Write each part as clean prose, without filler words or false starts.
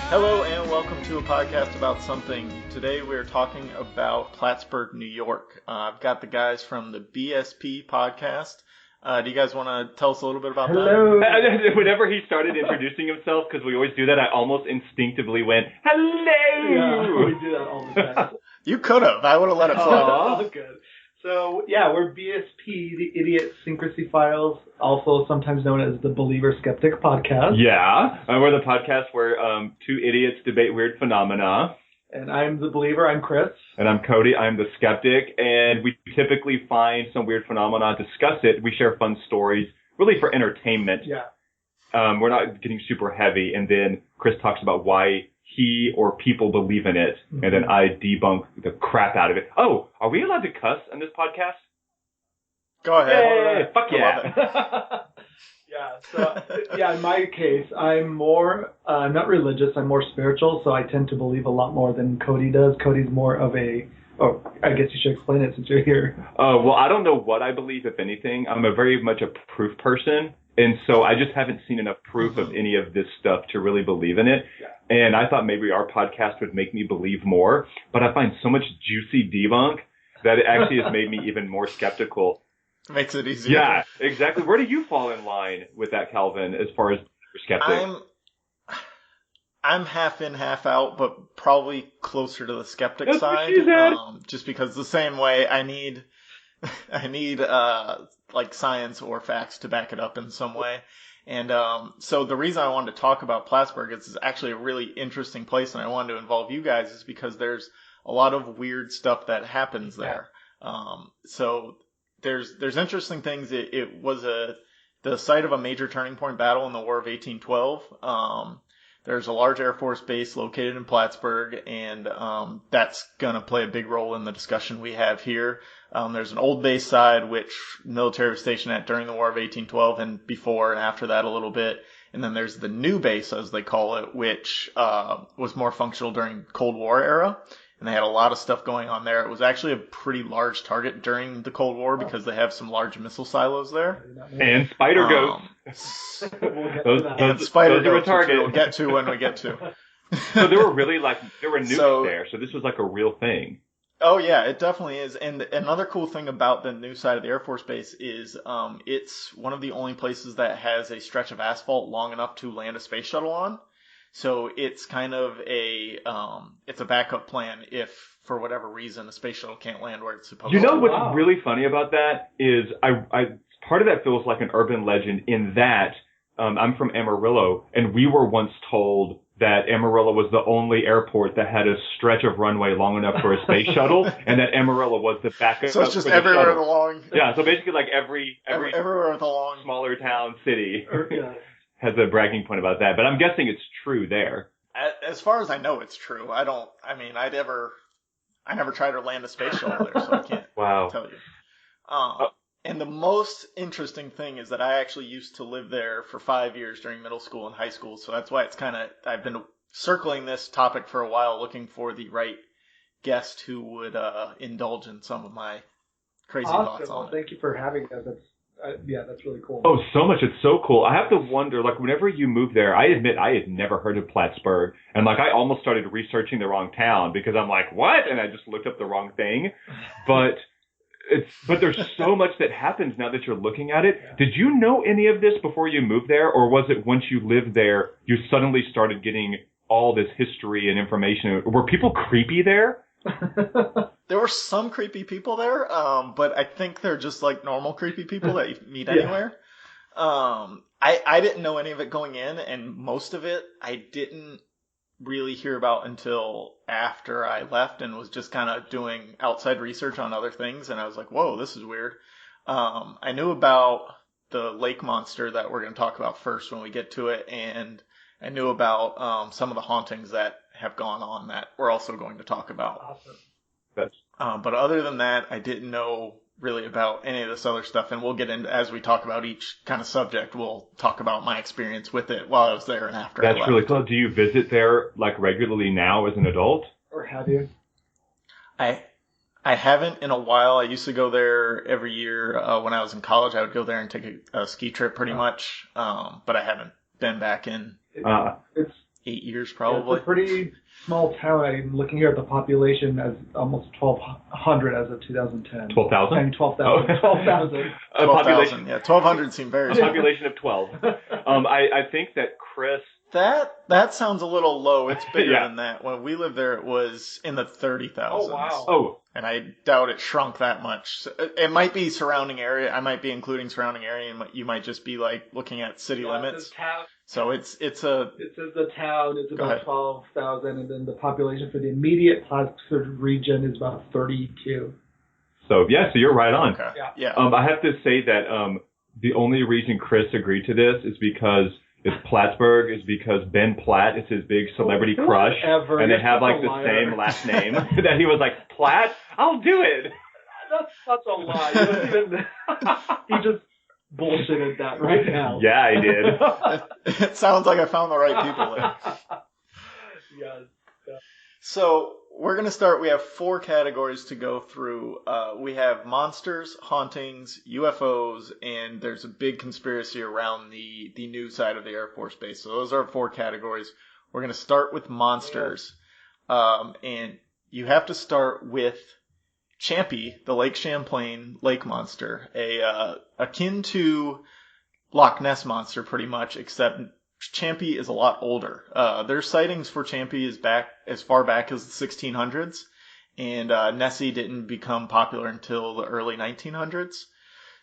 Hello and welcome to a podcast about something. Today we're talking about Plattsburgh, New York. I've got the guys from the BSP podcast. Do you guys want to tell us a little bit about that? Whenever he started introducing himself, because we always do that, I almost instinctively went, hello! Yeah, we do that all the time. You could have. I would have let it fly. Oh, good. So, yeah, we're BSP, the Idiotsyncracy Files, also sometimes known as the Believer Skeptic Podcast. Yeah, we're the podcast where two idiots debate weird phenomena. And I'm the believer. I'm Chris. And I'm Cody. I'm the skeptic. And we typically find some weird phenomena, discuss it. We share fun stories, really for entertainment. Yeah. We're not getting super heavy. And then Chris talks about why he or people believe in it. Mm-hmm. And then I debunk the crap out of it. Oh, are we allowed to cuss on this podcast? Go ahead. Yay, fuck yeah. In my case, I'm more, not religious, I'm more spiritual, so I tend to believe a lot more than Cody does. Cody's more of I guess you should explain it since you're here. Well, I don't know what I believe, if anything. I'm very much a proof person, and so I just haven't seen enough proof of any of this stuff to really believe in it. Yeah. And I thought maybe our podcast would make me believe more, but I find so much juicy debunk that it actually has made me even more skeptical. Makes it easier. Yeah, exactly. Where do you fall in line with that, Calvin, as far as skeptic? I'm half in, half out, but probably closer to the skeptic That's side. What she said. Just because the same way I need like science or facts to back it up in some way. And so the reason I wanted to talk about Plattsburgh is it's actually a really interesting place, and I wanted to involve you guys is because there's a lot of weird stuff that happens there. So there's interesting things. It was the site of a major turning point battle in the War of 1812. There's a large Air Force base located in Plattsburgh, and that's going to play a big role in the discussion we have here. There's an old base side, which military was stationed at during the War of 1812 and before and after that a little bit. And then there's the new base, as they call it, which was more functional during Cold War era. And they had a lot of stuff going on there. It was actually a pretty large target during the Cold War because they have some large missile silos there. And spider ghosts. Those spider ghosts, which we'll get to when we get to. So there were nukes there. So this was like a real thing. Oh yeah, it definitely is. And another cool thing about the new side of the Air Force Base is it's one of the only places that has a stretch of asphalt long enough to land a space shuttle on. So it's kind of it's a backup plan if, for whatever reason, a space shuttle can't land where it's supposed to. You know what's really funny about that is I part of that feels like an urban legend in that I'm from Amarillo, and we were once told that Amarillo was the only airport that had a stretch of runway long enough for a space shuttle, and that Amarillo was the backup. So it's just everywhere along. Yeah, so basically like everywhere along smaller town city. Has a bragging point about that, but I'm guessing it's true there. As far as I know, it's true. I never tried to land a space shuttle there, so I can't tell you. And the most interesting thing is that I actually used to live there for 5 years during middle school and high school, so that's why I've been circling this topic for a while, looking for the right guest who would indulge in some of my crazy thoughts on it. Thank you for having us. That's really cool. Oh, so much. It's so cool. I have to wonder, like, whenever you move there, I admit I had never heard of Plattsburgh. And, like, I almost started researching the wrong town because I'm like, what? And I just looked up the wrong thing. But there's so much that happens now that you're looking at it. Yeah. Did you know any of this before you moved there? Or was it once you lived there, you suddenly started getting all this history and information? Were people creepy there? There were some creepy people there, but I think they're just like normal creepy people that you meet anywhere. I didn't know any of it going in, and most of it I didn't really hear about until after I left and was just kind of doing outside research on other things, and I was like, whoa, this is weird. I knew about the lake monster that we're going to talk about first when we get to it, and I knew about some of the hauntings that have gone on that we're also going to talk about. Awesome. But other than that, I didn't know really about any of this other stuff, and we'll get into, as we talk about each kind of subject, we'll talk about my experience with it while I was there and after I left. That's really cool. Do you visit there like regularly now as an adult? Or have you? I haven't in a while. I used to go there every year when I was in college. I would go there and take a ski trip pretty much, but I haven't been back in 8 years Yeah, probably. it's a pretty small town. I'm looking here at the population as almost 1,200 as of 2010. 12,000? I mean, 12,000. 12,000. A 12,000. Yeah, 1,200 seemed very A small. population of 12. I think that Chris. That sounds a little low. It's bigger Yeah. than that. When we lived there, it was in the 30,000s. Oh, wow. Oh, And I doubt it shrunk that much. So it might be surrounding area. I might be including surrounding area, and you might just be like looking at city limits. So it's a. It says the town is Go ahead. about 12,000, and then the population for the immediate Plattsburgh region is about 32. so you're right on. Okay. Yeah. Yeah. I have to say that the only reason Chris agreed to this is because it's Plattsburgh, is because Ben Platt is his big celebrity crush, Whatever. and they You're have such like a the liar. same last name. That he was like, Platt, I'll do it. That's such a lie. You don't even, he just bullshitted that right now. Yeah, I did. It sounds like I found the right people there. Yes. So we're going to start. We have 4 categories to go through. We have monsters, hauntings, UFOs, and there's a big conspiracy around the new side of the Air Force Base. So those are our 4 categories. We're going to start with monsters. And you have to start with Champy, the Lake Champlain lake monster, akin to Loch Ness monster pretty much, except Champy is a lot older. There's sightings for Champy as far back as the 1600s, and Nessie didn't become popular until the early 1900s.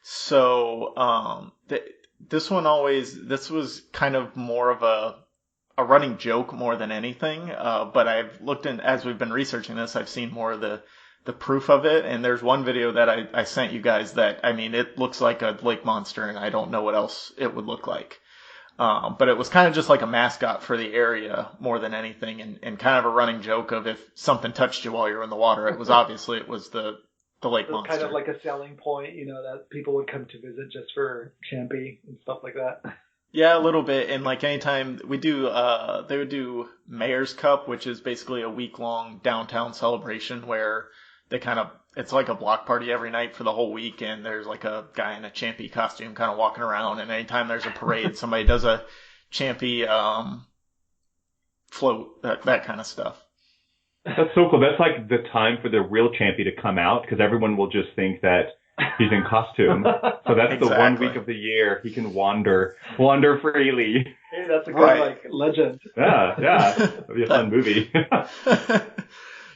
So this was kind of more of a running joke more than anything. But I've looked in, as we've been researching this, I've seen more of the proof of it, and there's one video that I sent you guys that, I mean, it looks like a lake monster, and I don't know what else it would look like. But it was kind of just like a mascot for the area more than anything, and kind of a running joke of if something touched you while you were in the water, it was the lake It's monster. kind of like a selling point, that people would come to visit just for Champy and stuff like that. Yeah, a little bit. And like anytime we do, they would do Mayor's Cup, which is basically a week-long downtown celebration where it's like a block party every night for the whole week, and there's like a guy in a Champy costume kind of walking around, and anytime there's a parade, somebody does a Champy float, that kind of stuff. That's so cool. That's like the time for the real Champy to come out, because everyone will just think that he's in costume. So that's the one Exactly. week of the year he can wander freely. Hey, that's a good Right. legend. Yeah. That'd be a fun movie.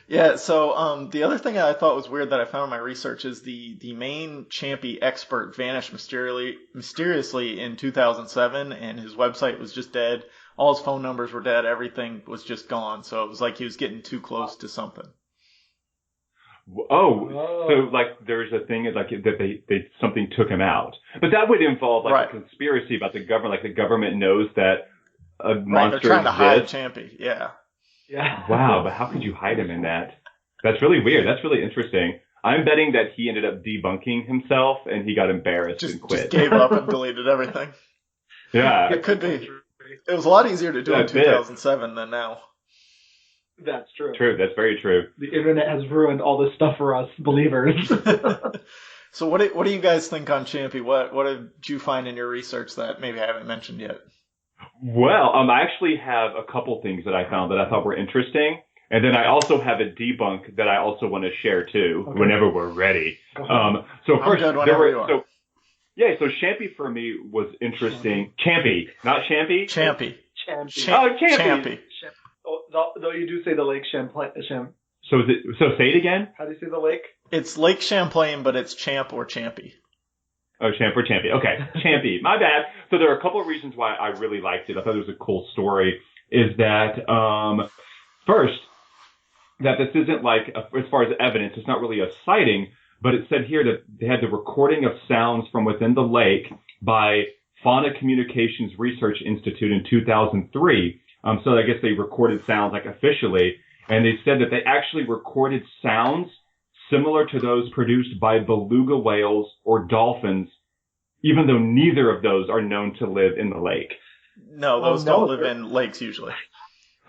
Yeah, so the other thing I thought was weird that I found in my research is the main Champy expert vanished mysteriously in 2007, and his website was just dead. All his phone numbers were dead. Everything was just gone. So it was like he was getting too close to something. Oh, so like there's a thing like that they something took him out, but that would involve like Right. a conspiracy about the government. Like the government knows that a Right, monster they're trying to hide exists. Champy. Yeah. Yeah. Wow, but how could you hide him in that? That's really weird. That's really interesting. I'm betting that he ended up debunking himself and he got embarrassed and Just quit. gave up and deleted everything. Yeah. It could be. It was a lot easier to do in That's it. 2007 than now. That's true. True. That's very true. The internet has ruined all this stuff for us believers. So what do you guys think on Champy? What did you find in your research that maybe I haven't mentioned yet? Well, I actually have a couple things that I found that I thought were interesting. And then I also have a debunk that I also want to share too, Okay. whenever we're ready. Go ahead. So I'm first, good whenever you are. So Champy for me was interesting. Champy, not Champy. Champy. Champy. Oh, Champy. Champy. Though you do say the Lake Champlain. So say it again. How do you say the lake? It's Lake Champlain, but it's Champ or Champy. Oh, Champ or Champy. Okay, Champy. My bad. So there are a couple of reasons why I really liked it. I thought it was a cool story. Is that first, that this isn't like, as far as evidence, it's not really a sighting, but it said here that they had the recording of sounds from within the lake by Fauna Communications Research Institute in 2003. So I guess they recorded sounds like officially, and they said that they actually recorded sounds similar to those produced by beluga whales or dolphins, even though neither of those are known to live in the lake. No, those don't live in lakes usually.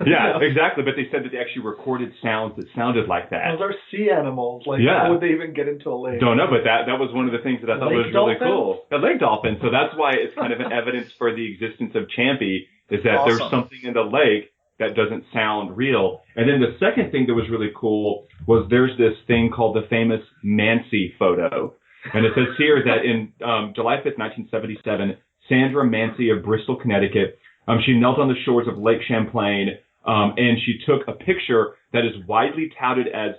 Yeah, exactly. But they said that they actually recorded sounds that sounded like that. Those are sea animals. Like, Yeah. how would they even get into a lake? Don't know, but that was one of the things that I thought Lake was really dolphins? cool. The lake dolphin. So that's why it's kind of an evidence for the existence of Champy, is that there's Awesome. something in the lake that doesn't sound real. And then the second thing that was really cool was there's this thing called the famous Mancy photo. And it says here that in July 5th, 1977, Sandra Mancy of Bristol, Connecticut, she knelt on the shores of Lake Champlain, and she took a picture that is widely touted as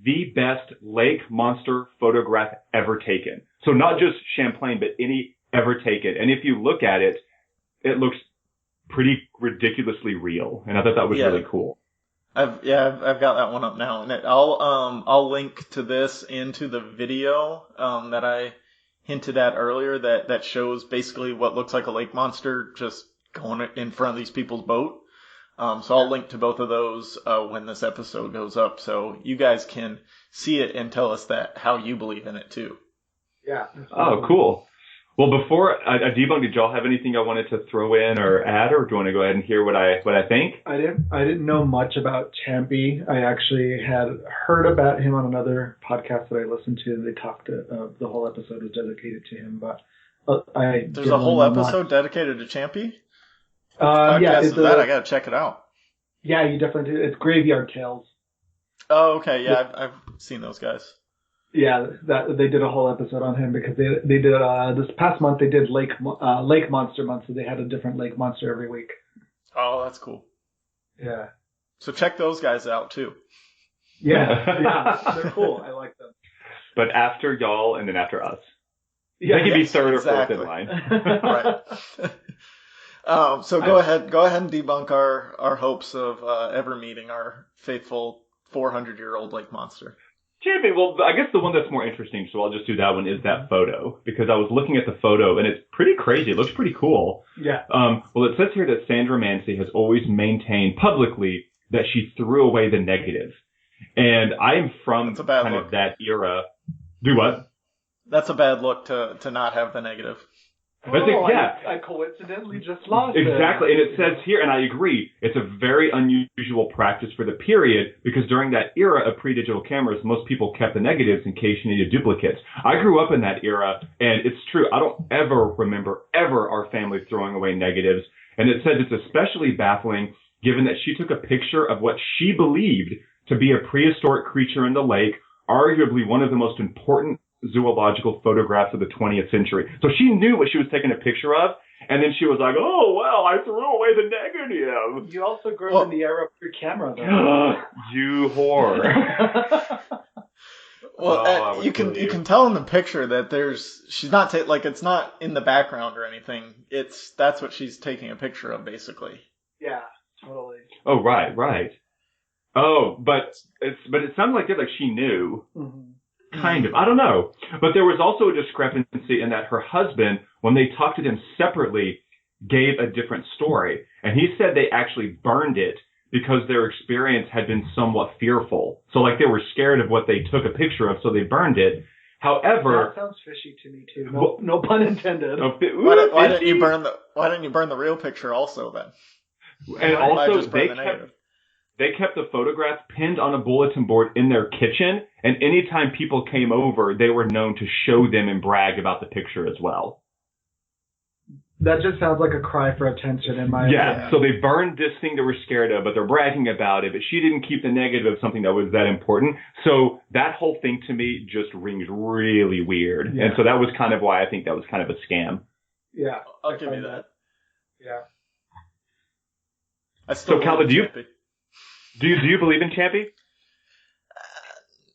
the best lake monster photograph ever taken. So not just Champlain, but any ever taken. And if you look at it, it looks pretty ridiculously real. And I thought that was really cool. I've got that one up now, and I'll link to this into the video that I hinted at earlier that shows basically what looks like a lake monster just going in front of these people's boat. So I'll link to both of those when this episode goes up, so you guys can see it and tell us how you believe in it too. Yeah. Oh, cool. Well, before I debunk, did y'all have anything I wanted to throw in or add, or do you want to go ahead and hear what I think? I didn't know much about Champy. I actually had heard about him on another podcast that I listened to. They talked. The whole episode was dedicated to him, but there's a whole episode dedicated to Champy. Yeah, I gotta check it out. Yeah, you definitely do. It's Graveyard Tales. Oh, okay. Yeah, I've seen those guys. Yeah, that they did a whole episode on him because they did this past month they did Lake Monster Month, so they had a different lake monster every week. Oh, that's cool. Yeah. So check those guys out too. Yeah, they're cool. I like them. But after y'all and then after us. Yeah, they can be third or fourth in line. Right. So go ahead and debunk our hopes of ever meeting our faithful 400-year-old lake monster. Champy, well, I guess the one that's more interesting, so I'll just do that one, is that photo. Because I was looking at the photo, and it's pretty crazy. It looks pretty cool. Yeah. Well, it says here that Sandra Mancy has always maintained publicly that she threw away the negative. And I am from kind of that era. Do what? That's a bad look to not have the negative. I coincidentally just lost it. Exactly, and it says here, and I agree, it's a very unusual practice for the period, because during that era of pre-digital cameras, most people kept the negatives in case you needed duplicates. I grew up in that era, and it's true, I don't ever remember our family throwing away negatives, and it says it's especially baffling given that she took a picture of what she believed to be a prehistoric creature in the lake, arguably one of the most important zoological photographs of the 20th century. So she knew what she was taking a picture of, and then she was like, oh, well, I threw away the negative. You also grew up in the era of your camera, though. You whore. Well, you can tell in the picture that she's not it's not in the background or anything. That's what she's taking a picture of, basically. Yeah, totally. Oh, right. Oh, but it sounds like she knew. Mm-hmm. Kind of. I don't know. But there was also a discrepancy in that her husband, when they talked to them separately, gave a different story. And he said they actually burned it because their experience had been somewhat fearful. So they were scared of what they took a picture of, so they burned it. However... That sounds fishy to me, too. No pun intended. Why didn't you burn the real picture also, then? And also, they kept the photograph pinned on a bulletin board in their kitchen, and anytime people came over, they were known to show them and brag about the picture as well. That just sounds like a cry for attention in my opinion. So they burned this thing they were scared of, but they're bragging about it, but she didn't keep the negative of something that was that important. So that whole thing to me just rings really weird. Yeah. And so that was kind of why I think that was kind of a scam. Yeah. I'll give you that. Yeah. So Calvin, do you believe in Champy?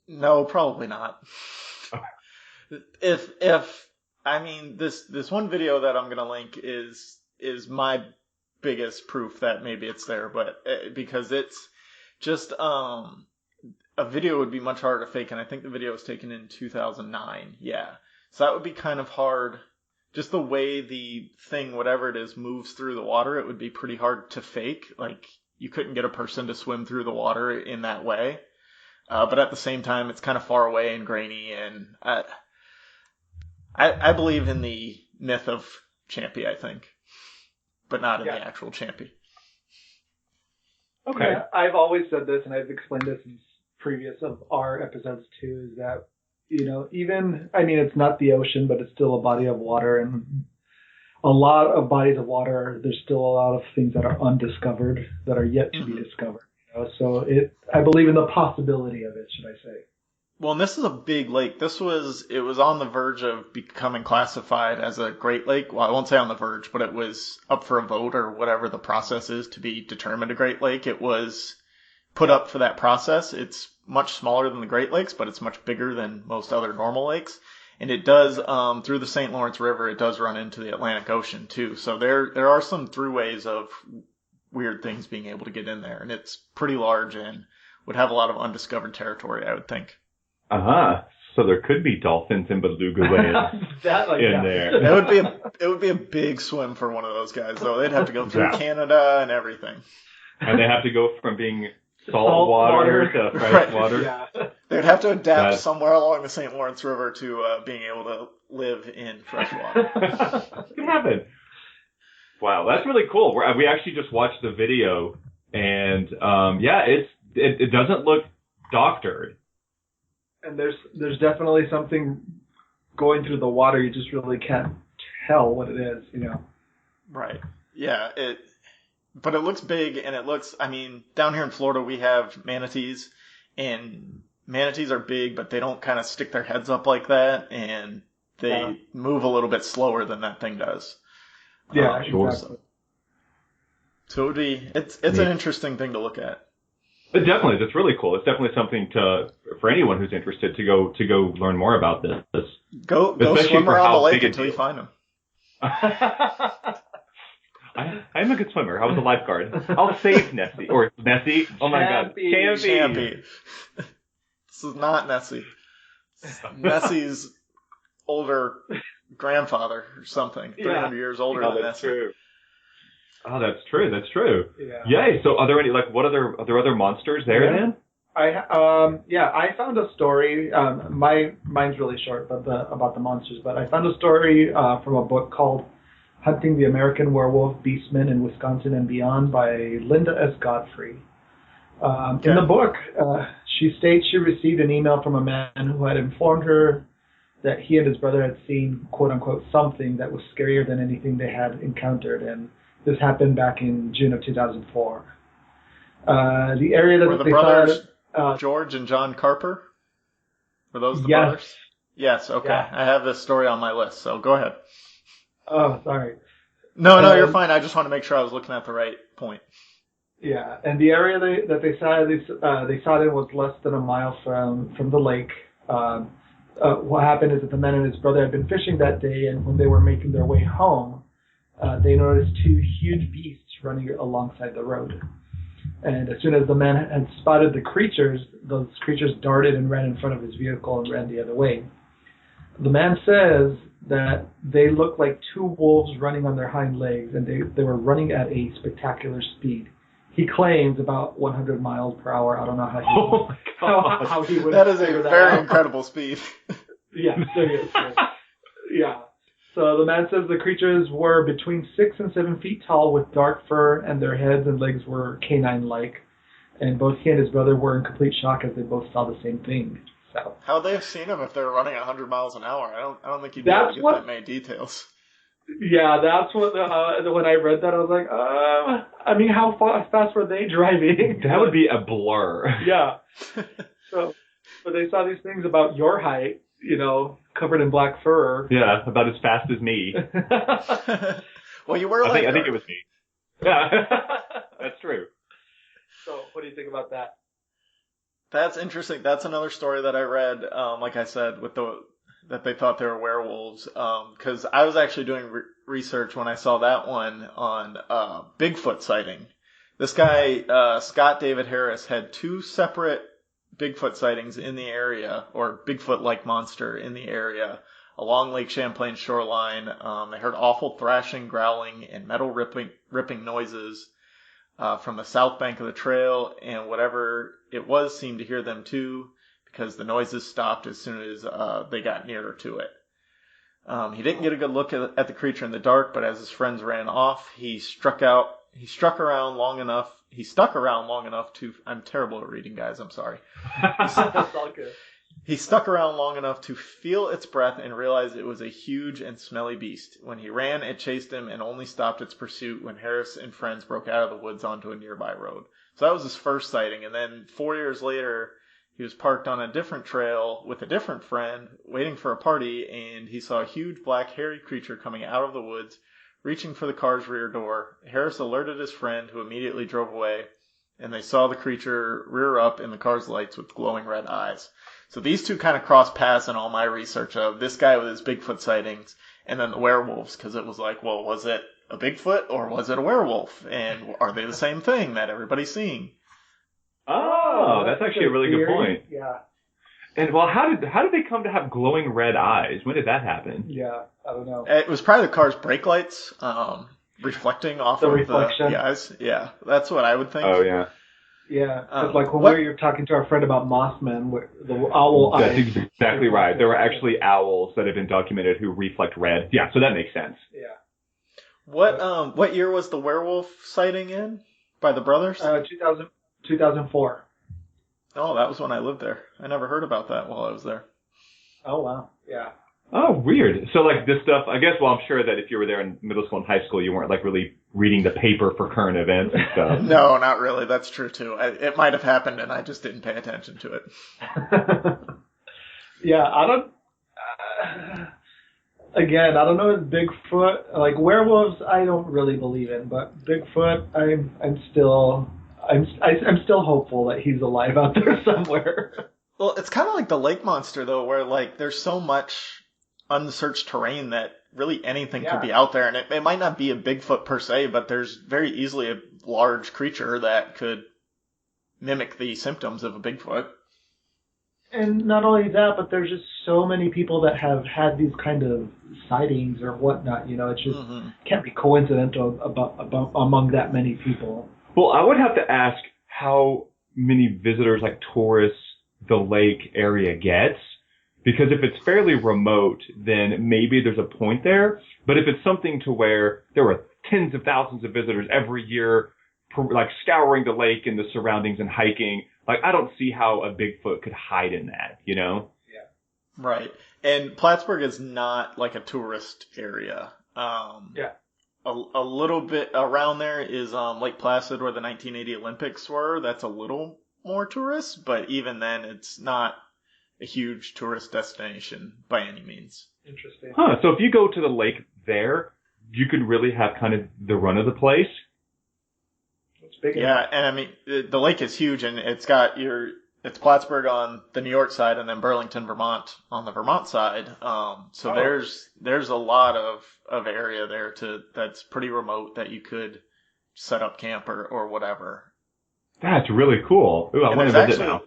No, probably not. This one video that I'm gonna link is my biggest proof that maybe it's there, but because it's just a video would be much harder to fake, and I think the video was taken in 2009. Yeah, so that would be kind of hard. Just the way the thing, whatever it is, moves through the water, it would be pretty hard to fake. You couldn't get a person to swim through the water in that way. But at the same time, it's kind of far away and grainy, and I believe in the myth of Champy, I think, but not in the actual Champy. Okay. Yeah, I've always said this, and I've explained this in previous of our episodes too, is that, it's not the ocean, but it's still a body of water, and a lot of bodies of water, there's still a lot of things that are undiscovered, that are yet to be Mhm. discovered. So I believe in the possibility of it, should I say. Well, and this is a big lake. It was on the verge of becoming classified as a Great Lake. Well, I won't say on the verge, but it was up for a vote or whatever the process is to be determined a Great Lake. It was put up for that process. It's much smaller than the Great Lakes, but it's much bigger than most other normal lakes. And it does, through the St. Lawrence River, it does run into the Atlantic Ocean too. So there are some throughways of weird things being able to get in there. And it's pretty large and would have a lot of undiscovered territory, I would think. Uh-huh. So there could be dolphins and beluga whales in there. It would be a big swim for one of those guys, though. They'd have to go through Canada and everything. And they have to go from being salt water to fresh water. Yeah. They'd have to adapt somewhere along the St. Lawrence River to being able to live in fresh water. It can happen. Wow, that's really cool. We actually just watched the video, and it doesn't look doctored. And there's definitely something going through the water. You just really can't tell what it is, Right. Yeah. But it looks big, and down here in Florida we have manatees, and manatees are big, but they don't kind of stick their heads up like that, and they move a little bit slower than that thing does. Yeah, exactly. So it would be, it's an interesting thing to look at. But definitely, it's really cool. It's definitely something for anyone who's interested to go learn more about this. Go swim around the lake until you find them. I'm a good swimmer. I was a lifeguard. I'll save Nessie. Or Nessie. Oh my God. Champy. This is not Nessie. Nessie's older grandfather or something. 300 years older than Nessie. True. Oh, that's true. Yeah. Yay. So are there any, are there other monsters there then? I found a story. Mine's really short, but about the monsters. But I found a story from a book called "Hunting the American Werewolf: Beastmen in Wisconsin and Beyond" by Linda S. Godfrey. In the book, she states she received an email from a man who had informed her that he and his brother had seen "quote unquote" something that was scarier than anything they had encountered, and this happened back in June of 2004. The area that were the they brothers saw, George and John Carper? Were those the yes. brothers? Yes. Okay. Yeah. I have this story on my list, so go ahead. Oh, sorry. No, you're fine. I just want to make sure I was looking at the right point. Yeah, and the area that they saw it in was less than a mile from the lake. What happened is that the man and his brother had been fishing that day, and when they were making their way home, they noticed two huge beasts running alongside the road. And as soon as the man had spotted the creatures, those creatures darted and ran in front of his vehicle and ran the other way. The man says that they looked like two wolves running on their hind legs, and they were running at a spectacular speed. He claims about 100 miles per hour. I don't know how he would. That is a very incredible speed. Yeah, seriously. Yeah. So the man says the creatures were between 6 and 7 feet tall with dark fur, and their heads and legs were canine-like. And both he and his brother were in complete shock as they both saw the same thing. So how'd they have seen them if they were running 100 miles an hour? I don't think you'd be able to get that many details. Yeah, that's what when I read that I was like, how fast were they driving? That would be a blur. Yeah. So, but they saw these things about your height, covered in black fur. Yeah, about as fast as me. Well, you were a lifeguard. I think it was me. Yeah, that's true. So, what do you think about that? That's interesting. That's another story that I read, like I said, that they thought they were werewolves. Because I was actually doing research when I saw that one on Bigfoot sighting. This guy, Scott David Harris, had two separate Bigfoot sightings in the area, or Bigfoot-like monster in the area, along Lake Champlain's shoreline. They heard awful thrashing, growling, and metal ripping noises from the south bank of the trail, and whatever it was seemed to hear them too, because the noises stopped as soon as they got nearer to it. He didn't get a good look at the creature in the dark, but as his friends ran off, he stuck around long enough to, I'm terrible at reading, guys, I'm sorry. That's all good. He stuck around long enough to feel its breath and realize it was a huge and smelly beast. When he ran, it chased him and only stopped its pursuit when Harris and friends broke out of the woods onto a nearby road. So that was his first sighting. And then 4 years later, he was parked on a different trail with a different friend, waiting for a party, and he saw a huge black hairy creature coming out of the woods, reaching for the car's rear door. Harris alerted his friend, who immediately drove away, and they saw the creature rear up in the car's lights with glowing red eyes. So these two kind of cross paths in all my research of this guy with his Bigfoot sightings and then the werewolves, because it was like, well, was it a Bigfoot or was it a werewolf? And are they the same thing that everybody's seeing? Oh, that's actually a really good point. Yeah. And well, how did they come to have glowing red eyes? When did that happen? Yeah, I don't know. It was probably the car's brake lights reflecting off of reflection. the eyes. Yeah, that's what I would think. Oh, yeah. Yeah, it's like when we were talking to our friend about Mossman, the owl eyes. That's exactly right. There were actually owls that have been documented who reflect red. Yeah, so that makes sense. Yeah. What year was the werewolf sighting in by the brothers? 2004. Oh, that was when I lived there. I never heard about that while I was there. Oh, wow. Yeah. Oh, weird. So, like, this stuff, I guess, well, I'm sure that if you were there in middle school and high school, you weren't, like, really reading the paper for current events and stuff. No, not really. That's true, too. It might have happened, and I just didn't pay attention to it. Yeah, I don't... Again, I don't know if Bigfoot... Like, werewolves, I don't really believe in, but Bigfoot, I'm still hopeful that he's alive out there somewhere. Well, it's kind of like the lake monster, though, where, like, there's so much unsearched terrain that really anything could be out there. And it might not be a Bigfoot per se, but there's very easily a large creature that could mimic the symptoms of a Bigfoot. And not only that, but there's just so many people that have had these kind of sightings or whatnot. You know, it's just can't be coincidental among that many people. Well, I would have to ask how many visitors, like tourists, the lake area gets. Because if it's fairly remote, then maybe there's a point there. But if it's something to where there are tens of thousands of visitors every year, like scouring the lake and the surroundings and hiking, like I don't see how a Bigfoot could hide in that, you know? Yeah. Right. And Plattsburgh is not like a tourist area. Yeah. A little bit around there is Lake Placid where the 1980 Olympics were. That's a little more tourists, but even then it's not a huge tourist destination by any means. Interesting. Huh, so if you go to the lake there, you could really have kind of the run of the place? It's big Yeah, enough. and I mean, the lake is huge, and it's got it's Plattsburgh on the New York side and then Burlington, Vermont on the Vermont side. So there's a lot of area there that's pretty remote that you could set up camp or whatever. That's really cool. Ooh, I want to visit now.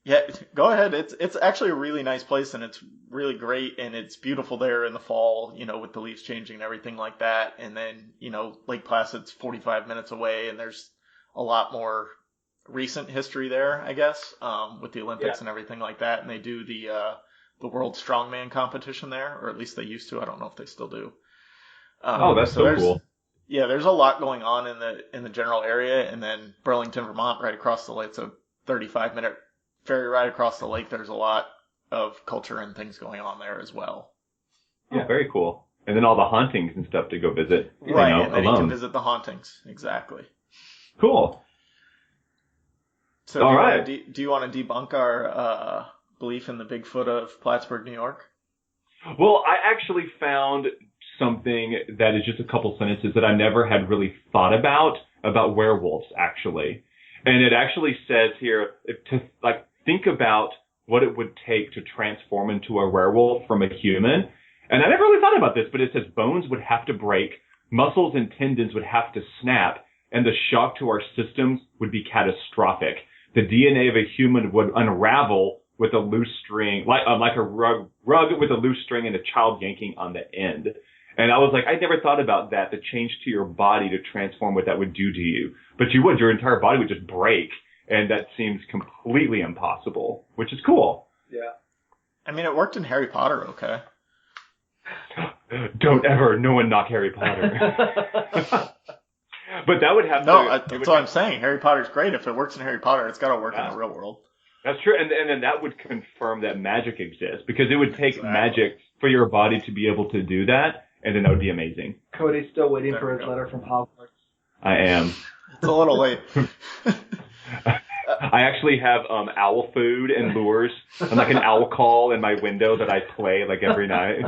Yeah, go ahead. It's actually a really nice place, and it's really great, and it's beautiful there in the fall, you know, with the leaves changing and everything like that. And then, you know, Lake Placid's 45 minutes away, and there's a lot more recent history there, I guess, with the Olympics and everything like that. And they do the World Strongman competition there, or at least they used to. I don't know if they still do. That's so cool. Yeah, there's a lot going on in the general area, and then Burlington, Vermont, right across the lake. It's a 35-minute ferry ride across the lake. There's a lot of culture and things going on there as well. Yeah, very cool. And then all the hauntings and stuff to go visit. Right, and then you can visit the hauntings. Exactly. Cool. So all right. Do you want to debunk our belief in the Bigfoot of Plattsburgh, New York? Well, I actually found something that is just a couple sentences that I never had really thought about werewolves, actually. And it actually says here think about what it would take to transform into a werewolf from a human. And I never really thought about this, but it says bones would have to break, muscles and tendons would have to snap, and the shock to our systems would be catastrophic. The DNA of a human would unravel with a loose string, like a rug with a loose string and a child yanking on the end. And I was like, I never thought about that, the change to your body to transform, what that would do to you. But your entire body would just break. And that seems completely impossible, which is cool. Yeah. I mean, it worked in Harry Potter, okay? No one knock Harry Potter. But that would have that's what I'm saying. Harry Potter's great. If it works in Harry Potter, it's got to work in the real world. That's true, and then that would confirm that magic exists, because it would take Exactly. magic for your body to be able to do that, and then that would be amazing. Cody's still waiting There for we his go. letter from Hogwarts. I am. It's a little late. I actually have owl food and lures, and like an owl call in my window that I play like every night.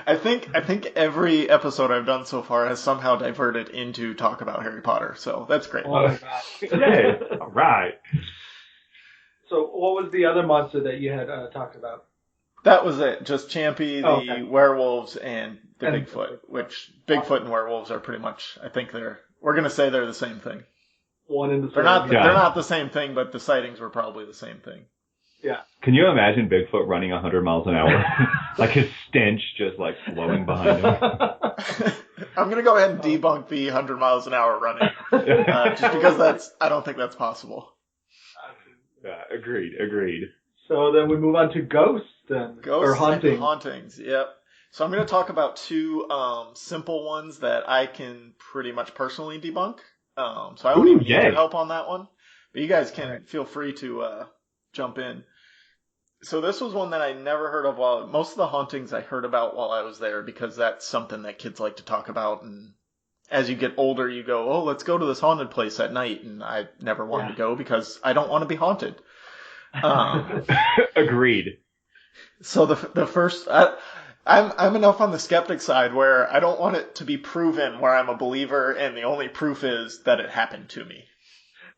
I think every episode I've done so far has somehow diverted into talk about Harry Potter, so that's great. Oh my god. Yay! All right. So what was the other monster that you had talked about? That was it. Just Champy, the Okay. werewolves, and the And Bigfoot, which Bigfoot and werewolves are pretty much, I think we're going to say they're the same thing. One in the They're not Yeah. they're not the same thing, but the sightings were probably the same thing. Yeah. Can you imagine Bigfoot running 100 miles an hour? Like his stench just like flowing behind him. I'm going to go ahead and debunk the 100 miles an hour running, just because I don't think that's possible. Yeah, agreed. So then we move on to ghosts then. Ghosts or haunting. and hauntings, yep. So I'm going to talk about two simple ones that I can pretty much personally debunk. So I won't even need yay. your help on that one. But you guys can feel free to jump in. So this was one that I never heard of. Most of the hauntings I heard about while I was there, because that's something that kids like to talk about. And as you get older, you go, oh, let's go to this haunted place at night. And I never wanted to go because I don't want to be haunted. Agreed. So the first, I'm enough on the skeptic side where I don't want it to be proven where I'm a believer and the only proof is that it happened to me.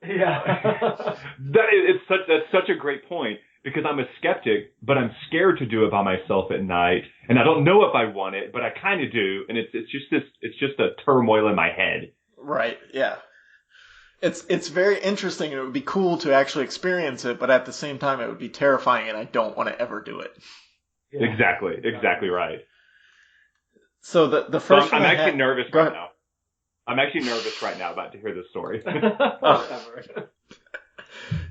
Yeah. That's such a great point, because I'm a skeptic, but I'm scared to do it by myself at night, and I don't know if I want it, but I kind of do, and it's just a turmoil in my head. Right? Yeah. It's very interesting, and it would be cool to actually experience it, but at the same time, it would be terrifying, and I don't want to ever do it. Yeah. Exactly right. So the first I'm one actually nervous Go right ahead. now. I'm actually nervous right now about to hear this story. Whatever.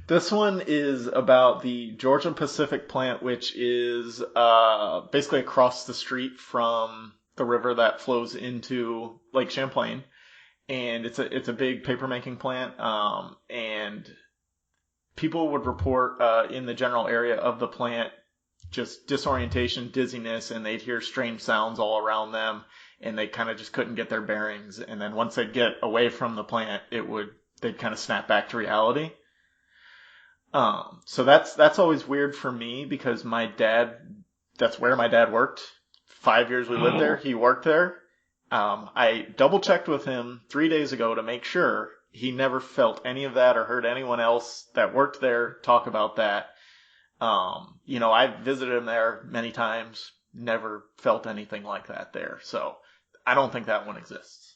This one is about the Georgia Pacific plant, which is basically across the street from the river that flows into Lake Champlain, and it's a big paper making plant. And people would report in the general area of the plant just disorientation, dizziness, and they'd hear strange sounds all around them, and they kind of just couldn't get their bearings. And then once they'd get away from the plant, they'd kind of snap back to reality. So that's always weird for me, because that's where my dad worked. 5 years we lived there. He worked there. I double checked with him 3 days ago to make sure he never felt any of that or heard anyone else that worked there talk about that. I visited him there many times, never felt anything like that there. So I don't think that one exists.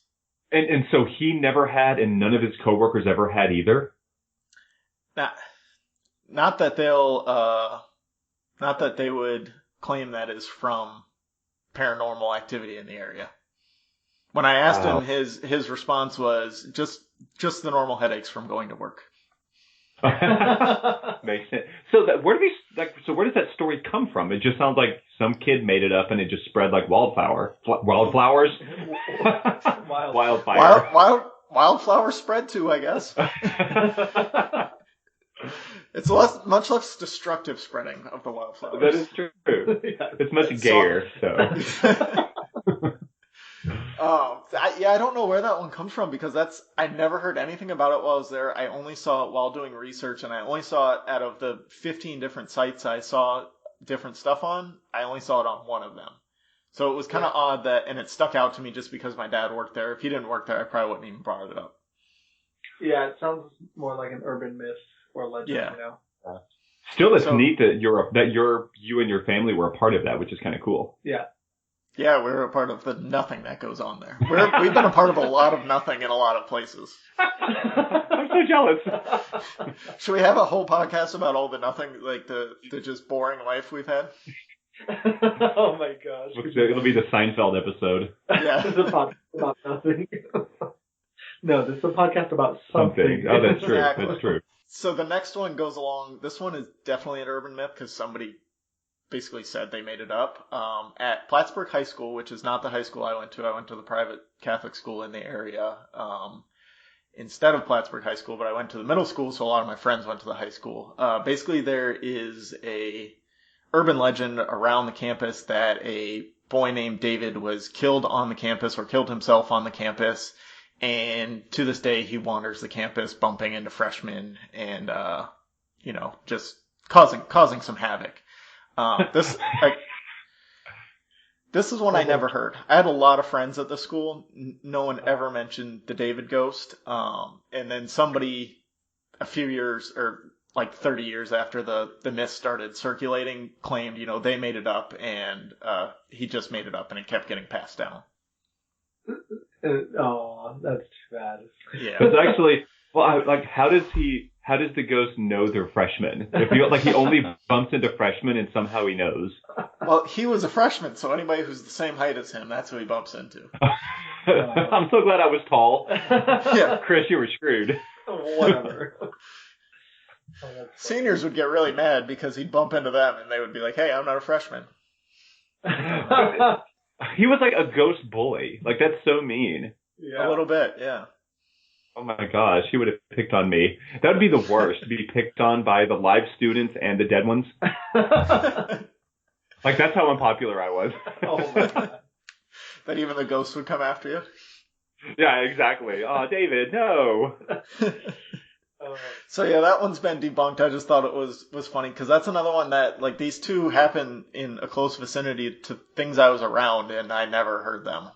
And so he never had, and none of his coworkers ever had either? Not that they would claim that is from paranormal activity in the area. When I asked him, his response was just the normal headaches from going to work. Makes sense. So where does that story come from? It just sounds like some kid made it up and it just spread like wildfire. Wildflowers? Wildfire. Wildflower spread too, I guess. It's much less destructive spreading of the wildflowers. That is true. It's much gayer, so. I don't know where that one comes from, because I never heard anything about it while I was there. I only saw it while doing research, and I only saw it out of the 15 different sites I saw different stuff on. I only saw it on one of them. So it was kind of odd and it stuck out to me just because my dad worked there. If he didn't work there, I probably wouldn't even brought it up. Yeah, it sounds more like an urban myth or legend, Yeah. you know? Still, it's neat that you and your family were a part of that, which is kind of cool. Yeah. Yeah, we're a part of the nothing that goes on there. We've been a part of a lot of nothing in a lot of places. I'm so jealous. Should we have a whole podcast about all the nothing, like the just boring life we've had? Oh my gosh. It'll be the Seinfeld episode. Yeah. This is a podcast about nothing. No, this is a podcast about something. Oh, that's true. Exactly. That's true. So the next one goes along. This one is definitely an urban myth because somebody basically said they made it up. At Plattsburgh High School, which is not the high school I went to the private Catholic school in the area. instead of Plattsburgh High School, but I went to the middle school, so a lot of my friends went to the high school. Basically, there is a urban legend around the campus that a boy named David was killed on the campus or killed himself on the campus. And to this day, he wanders the campus bumping into freshmen and, just causing some havoc. This is one I never heard. I had a lot of friends at the school. No one ever mentioned the David ghost. And then somebody a few years or like 30 years after the myth started circulating claimed, they made it up and he just made it up and it kept getting passed down. Oh, that's too bad. Yeah. It's actually, how does the ghost know they're freshmen? If he only bumps into freshmen and somehow he knows. Well, he was a freshman, so anybody who's the same height as him, that's who he bumps into. I'm so glad I was tall. Yeah. Chris, you were screwed. Whatever. Seniors would get really mad because he'd bump into them and they would be like, hey, I'm not a freshman. He was like a ghost bully. Like, that's so mean. Yeah. A little bit, yeah. Oh my gosh, he would have picked on me. That would be the worst, to be picked on by the live students and the dead ones. Like, that's how unpopular I was. Oh my God. That even the ghosts would come after you? Yeah, exactly. Oh, David, no. So yeah, that one's been debunked. I just thought it was funny because that's another one that, like, these two happen in a close vicinity to things I was around and I never heard them.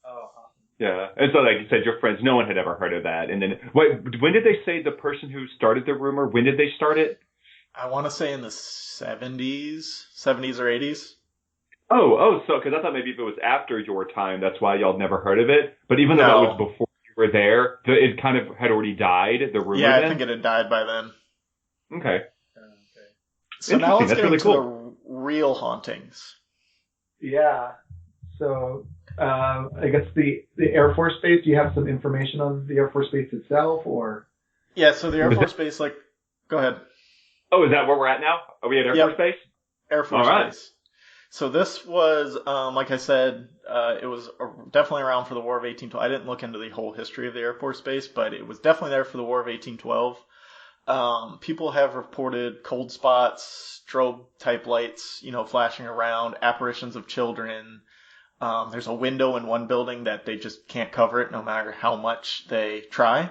Oh. Yeah, and so like you said, your friends, no one had ever heard of that. And then, when did they say the person who started the rumor, when did they start it? I want to say in the 70s or 80s. Oh, so, because I thought maybe if it was after your time, that's why y'all never heard of it. But even though it was before you were there, it kind of had already died, the rumor. Yeah, then? I think it had died by then. Okay. So now let's That's get really into the real hauntings. Yeah. So, I guess the Air Force Base, do you have some information on the Air Force Base itself, or? Yeah, so the Air Force Base, go ahead. Oh, is that where we're at now? Are we at Air Force Base? Air Force Base. So this was, like I said, it was definitely around for the War of 1812. I didn't look into the whole history of the Air Force Base, but it was definitely there for the War of 1812. People have reported cold spots, strobe-type lights, flashing around, apparitions of children. There's a window in one building that they just can't cover it no matter how much they try.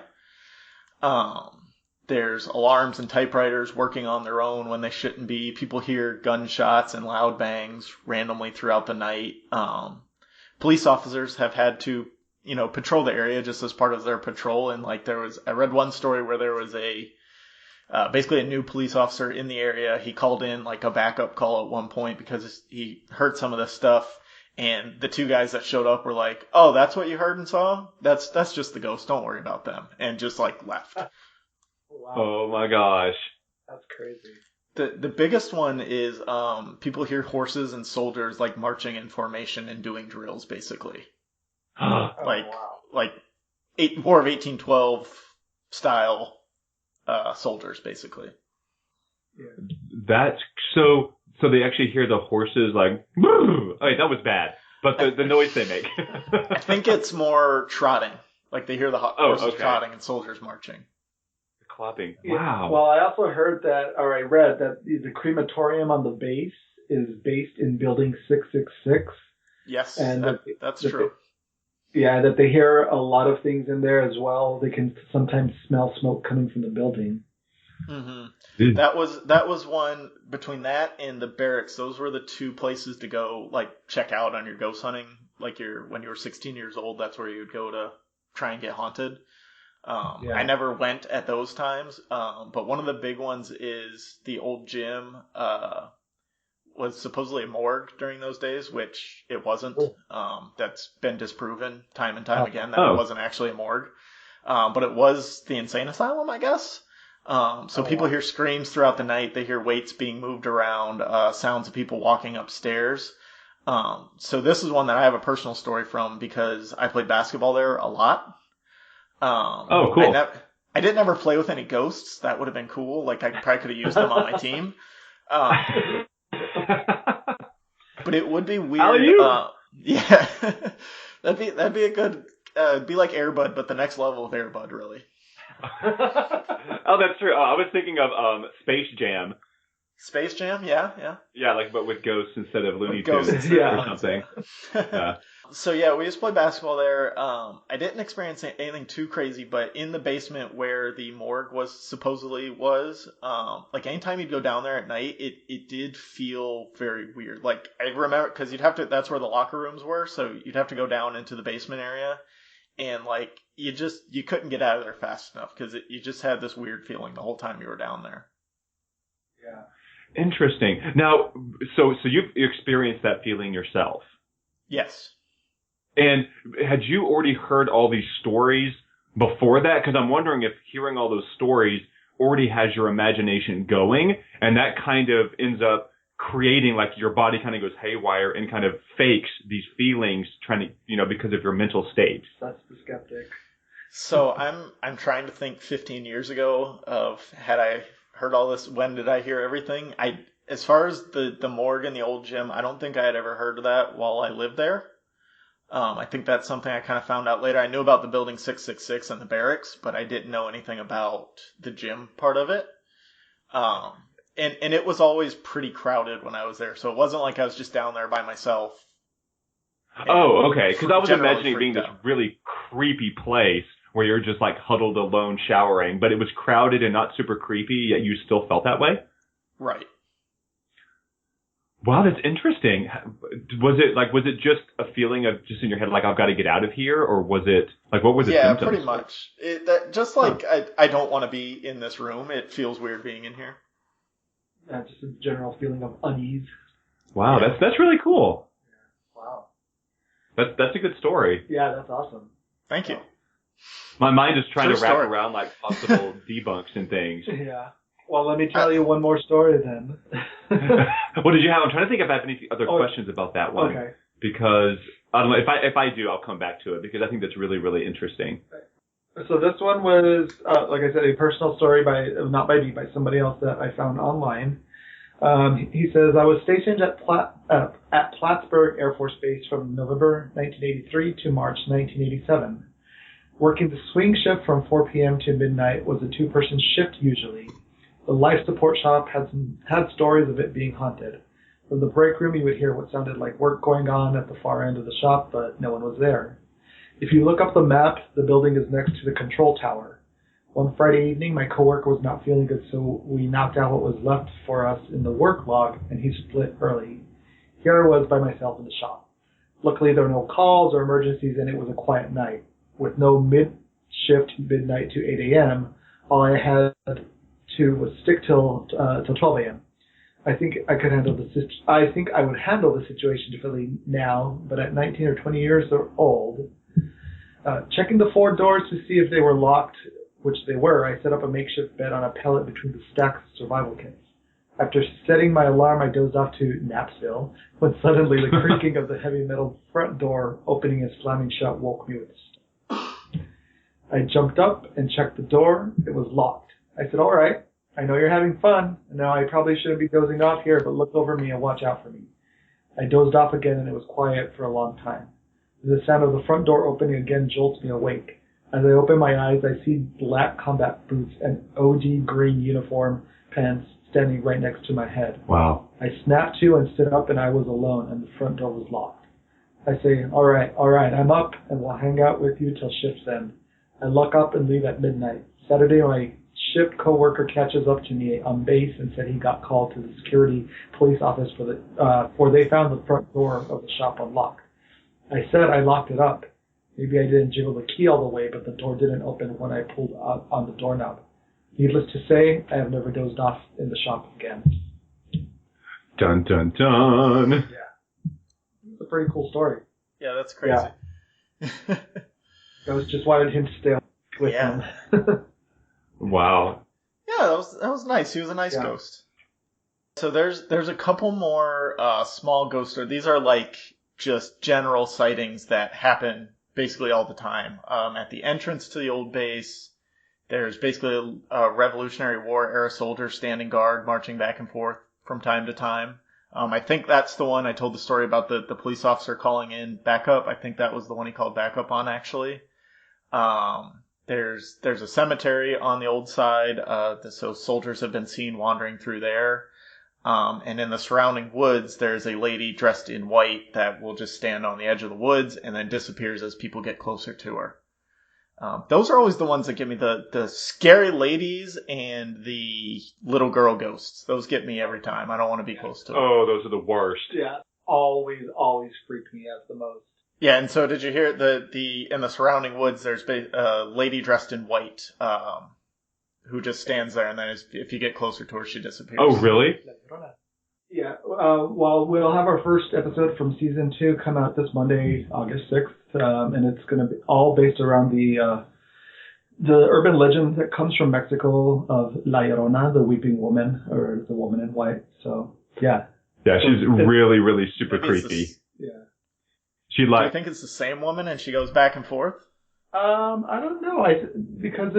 There's alarms and typewriters working on their own when they shouldn't be. People hear gunshots and loud bangs randomly throughout the night. Police officers have had to, patrol the area just as part of their patrol. And I read one story where there was basically a new police officer in the area. He called in like a backup call at one point because he heard some of this stuff. And the two guys that showed up were like, "Oh, that's what you heard and saw? That's just the ghost. Don't worry about them." And just left. Wow. Oh my gosh. That's crazy. The biggest one is people hear horses and soldiers marching in formation and doing drills basically. Wow. War of 1812 style soldiers basically. Yeah. That's so they actually hear the horses "Boo!" Okay, that was bad. But the noise they make. I think it's more trotting. They hear the horses trotting and soldiers marching. Clapping. Yeah. Wow. Well, I also heard that, or I read that the crematorium on the base is based in Building 666. Yes, and that's true. That they hear a lot of things in there as well. They can sometimes smell smoke coming from the building. Mm-hmm. That was one between that and the barracks. Those were the two places to go, check out on your ghost hunting. When you were 16 years old, that's where you would go to try and get haunted. I never went at those times, but one of the big ones is the old gym was supposedly a morgue during those days, which it wasn't. That's been disproven time and time again that it wasn't actually a morgue, but it was the insane asylum, I guess. People hear screams throughout the night. They hear weights being moved around, sounds of people walking upstairs. So this is one that I have a personal story from because I played basketball there a lot. Cool. I didn't ever play with any ghosts. That would have been cool. I probably could have used them on my team. But it would be weird. Yeah, that'd be a good it'd be like Air Bud, but the next level of Air Bud, really. Oh, that's true. I was thinking of Space Jam. Space Jam, yeah. Yeah, like but with ghosts instead of Looney Ghosts Tunes instead or of something. Yeah. So yeah, we used to play basketball there. I didn't experience anything too crazy, but in the basement where the morgue supposedly was, like anytime you'd go down there at night, it did feel very weird. Like I remember, because that's where the locker rooms were, so you'd have to go down into the basement area, and like you couldn't get out of there fast enough because you just had this weird feeling the whole time you were down there. Yeah. Interesting. Now, so you've experienced that feeling yourself. Yes. And had you already heard all these stories before that? Because I'm wondering if hearing all those stories already has your imagination going, and that kind of ends up creating, like, your body kind of goes haywire and kind of fakes these feelings, trying to, because of your mental state. That's the skeptic. So I'm trying to think 15 years ago of had I heard all this, when did I hear everything? As far as the morgue and the old gym, I don't think I had ever heard of that while I lived there. I think that's something I kind of found out later. I knew about the building 666 and the barracks, but I didn't know anything about the gym part of it. And it was always pretty crowded when I was there, so it wasn't like I was just down there by myself. Oh, okay. Because I was imagining it being this out. really creepy place where you're just like huddled alone showering, but it was crowded and not super creepy, yet you still felt that way? Right. Wow, that's interesting. Was it just a feeling of just in your head, like, I've got to get out of here? Or was it, like, what were the symptoms? Yeah, pretty much. Just like, I don't want to be in this room. It feels weird being in here. Just a general feeling of unease. Wow, Yeah. that's really cool. Wow. That's a good story. Yeah, that's awesome. Thank you. My mind is trying True to wrap story. around, like, possible debunks and things. Yeah. Well, let me tell you one more story then. What did you have? I'm trying to think if I have any other questions about that one. Okay. Because, I don't know, if I do, I'll come back to it, because I think that's really, really interesting. So this one was, like I said, a personal story not by me, by somebody else that I found online. He says, I was stationed at Plattsburgh Air Force Base from November 1983 to March 1987. Working the swing shift from 4 p.m. to midnight was a two-person shift usually. The life support shop had stories of it being haunted. From the break room, you would hear what sounded like work going on at the far end of the shop, but no one was there. If you look up the map, the building is next to the control tower. One Friday evening, my coworker was not feeling good, so we knocked out what was left for us in the work log, and he split early. Here I was by myself in the shop. Luckily, there were no calls or emergencies, and it was a quiet night. With no mid-shift midnight to 8 a.m., all I had to was stick till 12 a.m. I think I would handle the situation differently now, but at 19 or 20 years old, checking the 4 doors to see if they were locked, which they were, I set up a makeshift bed on a pallet between the stacks of survival kits. After setting my alarm, I dozed off to Napsville, when suddenly the creaking of the heavy metal front door opening and slamming shut woke me with a start. I jumped up and checked the door. It was locked. I said, all right, I know you're having fun, and now I probably shouldn't be dozing off here, but look over me and watch out for me. I dozed off again, and it was quiet for a long time. The sound of the front door opening again jolts me awake. As I open my eyes, I see black combat boots and OG green uniform pants standing right next to my head. Wow. I snapped to and stood up, and I was alone, and the front door was locked. I say, all right, I'm up, and we'll hang out with you till shift's end. I lock up and leave at midnight. Saturday, my shift coworker catches up to me on base and said he got called to the security police office for they found the front door of the shop unlocked. I said I locked it up. Maybe I didn't jiggle the key all the way, but the door didn't open when I pulled on the doorknob. Needless to say, I have never dozed off in the shop again. Dun, dun, dun. Yeah. It's a pretty cool story. Yeah, that's crazy. Yeah. I just wanted him to stay with him. Wow. Yeah, that was nice. He was a nice ghost. So there's a couple more small ghost stories. These are like just general sightings that happen basically all the time. At the entrance to the old base, there's basically a Revolutionary War era soldier standing guard, marching back and forth from time to time. I think that's the one I told the story about the police officer calling in backup. I think that was the one he called backup on, actually. There's a cemetery on the old side, so soldiers have been seen wandering through there. And in the surrounding woods, there's a lady dressed in white that will just stand on the edge of the woods and then disappears as people get closer to her. Those are always the ones that get me, the scary ladies and the little girl ghosts. Those get me every time. I don't want to be close to them. Oh, those are the worst. Yeah, always freak me out the most. Yeah, and so did you hear in the surrounding woods, there's a lady dressed in white, who just stands there, and then if you get closer to her, she disappears. Oh, really? Yeah, well, we'll have our first episode from season 2 come out this Monday, August 6th, and it's going to be all based around the urban legend that comes from Mexico of La Llorona, the weeping woman, or the woman in white. So, yeah. Yeah, she's really, really super creepy. Yeah. Do you think it's the same woman and she goes back and forth? I don't know. Because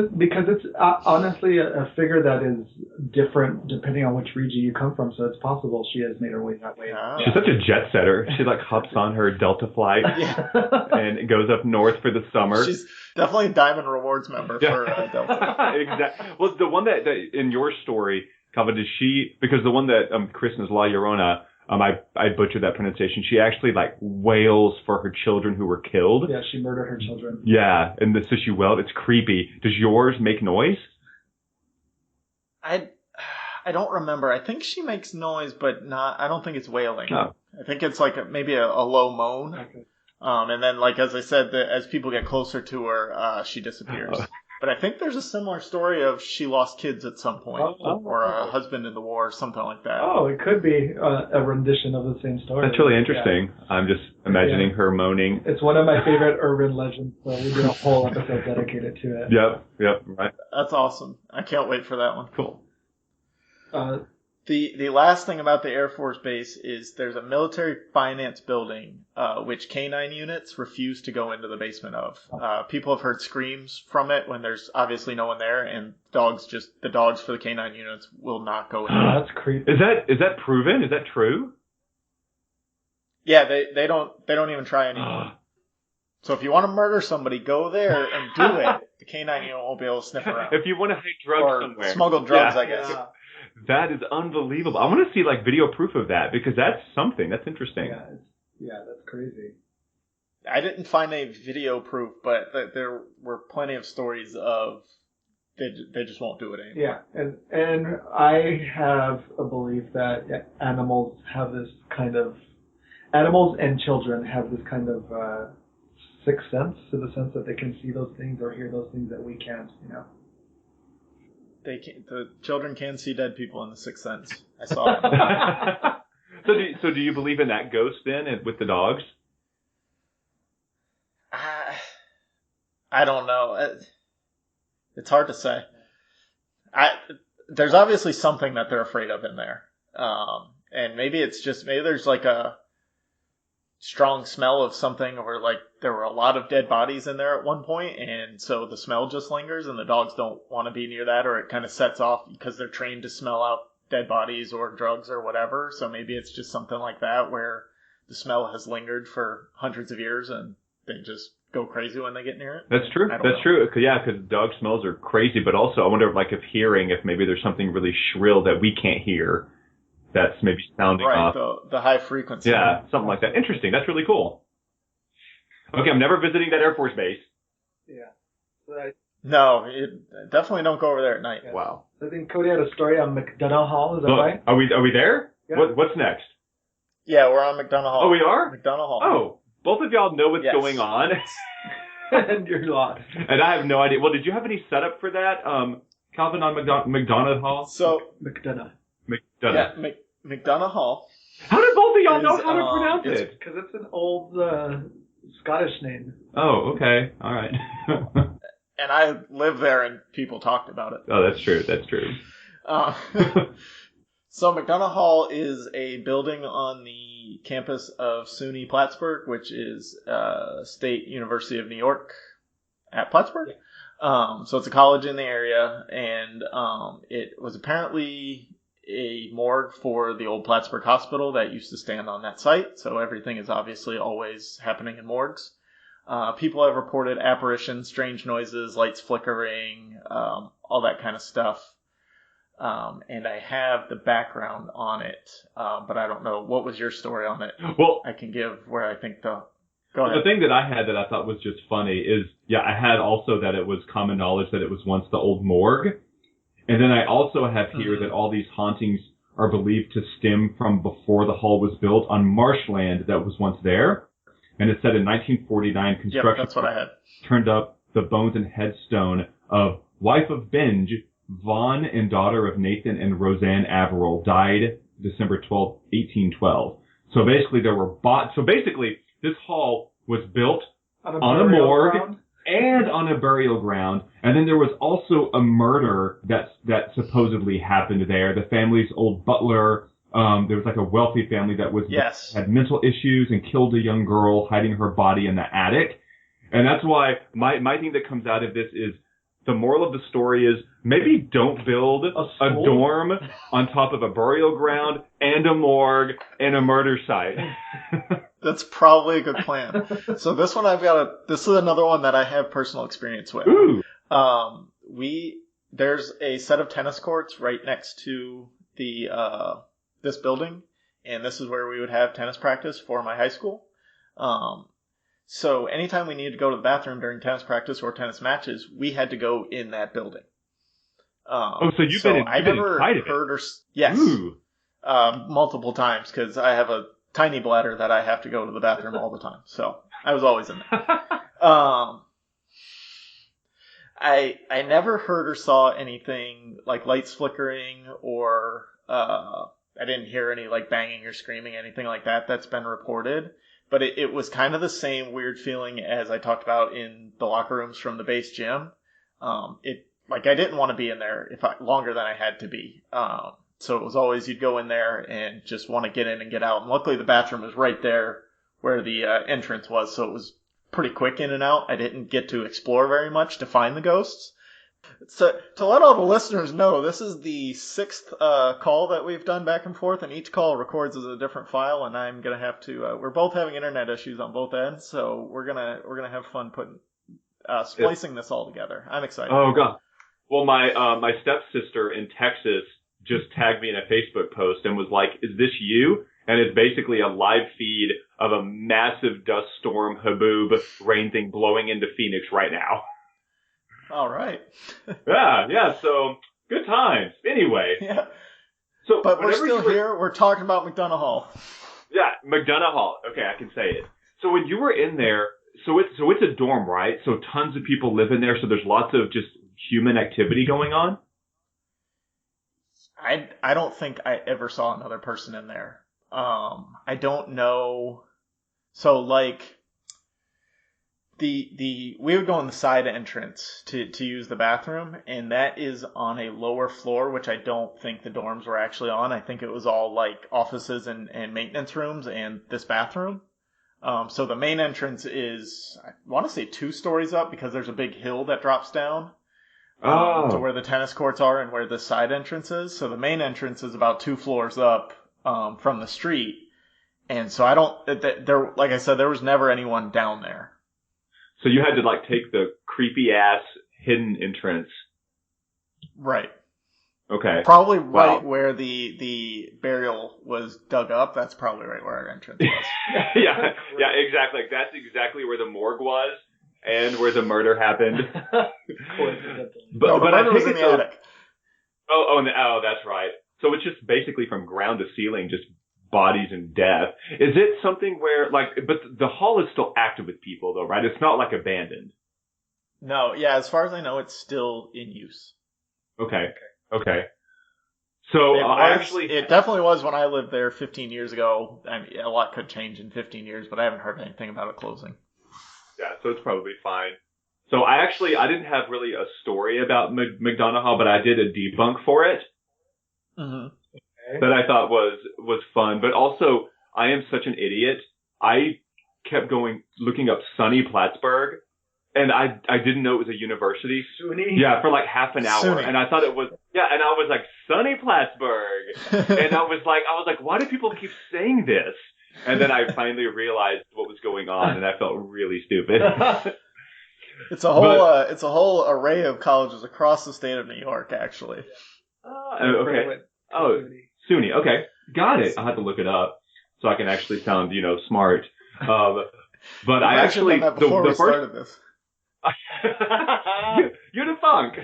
it's honestly a figure that is different depending on which region you come from. So it's possible she has made her way that way. Oh. She's such a jet setter. She hops on her Delta flight and goes up north for the summer. She's definitely a Diamond Rewards member for Delta. Exactly. Well, the one that in your story, Calvin, because the one that christens La Llorona. I butchered that pronunciation. She actually wails for her children who were killed. Yeah, she murdered her children. Yeah, and so she wailed. It's creepy. Does yours make noise? I don't remember. I think she makes noise, but not. I don't think it's wailing. Oh. I think it's maybe a low moan. Okay. And then as I said, as people get closer to her, she disappears. Oh. But I think there's a similar story of she lost kids at some point, or a husband in the war, or something like that. Oh, it could be a rendition of the same story. That's really interesting. Yeah. I'm just imagining her moaning. It's one of my favorite urban legends, so we did a whole episode dedicated to it. Yep, right. That's awesome. I can't wait for that one. Cool. The last thing about the Air Force Base is there's a military finance building which canine units refuse to go into the basement of. People have heard screams from it when there's obviously no one there, and the dogs for the canine units will not go in. That's creepy. Is that proven? Is that true? Yeah, they don't even try anymore. So if you want to murder somebody, go there and do it. The canine unit won't be able to sniff around. If you want to hide drugs somewhere. Smuggle drugs, I guess. Yeah. That is unbelievable. I want to see video proof of that because that's something. That's interesting. Yeah, that's crazy. I didn't find any video proof, but there were plenty of stories of they just won't do it anymore. Yeah, and I have a belief that animals and children have this kind of sixth sense, to the sense that they can see those things or hear those things that we can't. The children can see dead people in the sixth sense. I saw them. So do you believe in that ghost then with the dogs? I don't know. It's hard to say. There's obviously something that they're afraid of in there. And maybe there's a strong smell of something, or there were a lot of dead bodies in there at one point, and so the smell just lingers and the dogs don't want to be near that, or it kind of sets off because they're trained to smell out dead bodies or drugs or whatever. So maybe it's just something like that where the smell has lingered for hundreds of years and they just go crazy when they get near it. That's true. That's true. Yeah, because dog smells are crazy, but also I wonder if maybe there's something really shrill that we can't hear that's maybe sounding off. Right, the high frequency. Yeah, something like that. Interesting. That's really cool. Okay, I'm never visiting that Air Force base. Yeah. No, definitely don't go over there at night. Yeah. Wow. I think Cody had a story on McDonough Hall. Is that right? Are we there? Yeah. What's next? Yeah, we're on McDonough Hall. Oh, we are? McDonough Hall. Oh, both of y'all know what's going on. And you're lost. And I have no idea. Well, did you have any setup for that, Calvin, on McDonough Hall? So McDonough. Yeah, McDonough Hall. How did both of y'all know how to pronounce it? Because it's an old Scottish name. Oh, okay. All right. And I lived there and people talked about it. Oh, that's true. That's true. So McDonough Hall is a building on the campus of SUNY Plattsburgh, which is State University of New York at Plattsburgh. Yeah. So it's a college in the area, and it was apparently a morgue for the old Plattsburgh hospital that used to stand on that site. So everything is obviously always happening in morgues. People have reported apparitions, strange noises, lights flickering, all that kind of stuff. And I have the background on it, but I don't know. What was your story on it? Well, I can give where I think Go ahead. The thing that I had that I thought was just funny is, I had also that it was common knowledge that it was once the old morgue. And then I also have here that all these hauntings are believed to stem from before the hall was built on marshland that was once there. And it said in 1949, construction that's what I had. Turned up the bones and headstone of wife of Benge, Vaughn, and daughter of Nathan and Roseanne Averill, died December 12, 1812. So basically this hall was built on a morgue ground? And on a burial ground. And then there was also a murder that supposedly happened there. The family's old butler, there was like a wealthy family that had mental issues and killed a young girl, hiding her body in the attic. And that's why my thing that comes out of this is, the moral of the story is, maybe don't build a dorm on top of a burial ground and a morgue and a murder site. That's probably a good plan. So this one this is another one that I have personal experience with. Ooh. There's a set of tennis courts right next to this building, and this is where we would have tennis practice for my high school. So anytime we needed to go to the bathroom during tennis practice or tennis matches, we had to go in that building. So you've been inside of it? Yes. Ooh. Multiple times, because I have a tiny bladder that I have to go to the bathroom all the time. So I was always in there. I never heard or saw anything like lights flickering, or I didn't hear any like banging or screaming, anything like that that's been reported. But it was kind of the same weird feeling as I talked about in the locker rooms from the base gym. I didn't want to be in there longer than I had to be. So it was always, you'd go in there and just want to get in and get out. And luckily the bathroom was right there where the entrance was, so it was pretty quick in and out. I didn't get to explore very much to find the ghosts. So to let all the listeners know, this is the 6th call that we've done back and forth, and each call records as a different file. And I'm gonna have to. We're both having internet issues on both ends, so we're gonna have fun putting splicing this all together. I'm excited. Oh god. Well, my stepsister in Texas just tagged me in a Facebook post and was like, "Is this you?" And it's basically a live feed of a massive dust storm, haboob, rain thing blowing into Phoenix right now. All right. yeah. So good times. Anyway. Yeah. So, but we're still here. We're talking about McDonough Hall. Yeah, McDonough Hall. Okay, I can say it. So when you were in there, so it's a dorm, right? So tons of people live in there. So there's lots of just human activity going on. I don't think I ever saw another person in there. I don't know. So like. We would go in the side entrance to use the bathroom, and that is on a lower floor, which I don't think the dorms were actually on. I think it was all like offices and maintenance rooms and this bathroom. So the main entrance is, I want to say 2 stories up, because there's a big hill that drops down to where the tennis courts are and where the side entrance is. So the main entrance is about 2 floors up from the street. And so like I said, there was never anyone down there. So you had to like take the creepy ass hidden entrance. Right. Okay. Probably right where the burial was dug up. That's probably right where our entrance was. yeah, exactly. Like, that's exactly where the morgue was and where the murder happened. but the murder was in the attic. Oh, that's right. So it's just basically from ground to ceiling, just bodies and death. Is it something where, like, but the hall is still active with people though, right? It's not like abandoned. No, yeah, as far as I know, it's still in use. Okay. So it definitely was when I lived there 15 years ago. I mean, a lot could change in 15 years, but I haven't heard anything about it closing. Yeah, so it's probably fine. So I didn't have really a story about McDonough Hall, but I did a debunk for it. Mm-hmm. That I thought was fun, but also I am such an idiot. I kept looking up sunny Plattsburgh, and I didn't know it was a university. SUNY? Yeah, for like half an hour. SUNY. And I thought it was, and I was like, sunny Plattsburgh. And I was like, why do people keep saying this? And then I finally realized what was going on, and I felt really stupid. It's a whole array of colleges across the state of New York, actually. Okay. Oh, SUNY. Okay. Got it. I'll have to look it up so I can actually sound, smart. But I actually, done that before the we first, started this. You're the funk.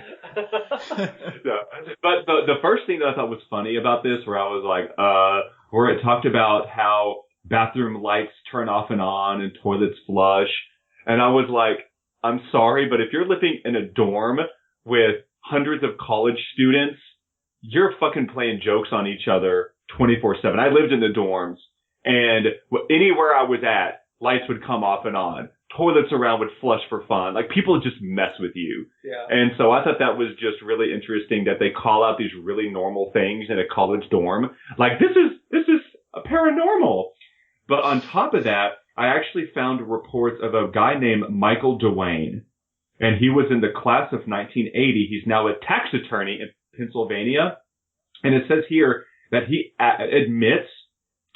No. But the first thing that I thought was funny about this, where I was like, where it talked about how bathroom lights turn off and on and toilets flush. And I was like, I'm sorry, but if you're living in a dorm with hundreds of college students, you're fucking playing jokes on each other 24/7. I lived in the dorms, and anywhere I was at, lights would come off and on. Toilets around would flush for fun. Like, people just mess with you. Yeah. And so I thought that was just really interesting that they call out these really normal things in a college dorm. Like, this is a paranormal. But on top of that, I actually found reports of a guy named Michael Dwayne. And he was in the class of 1980. He's now a tax attorney in Pennsylvania. And it says here that he admits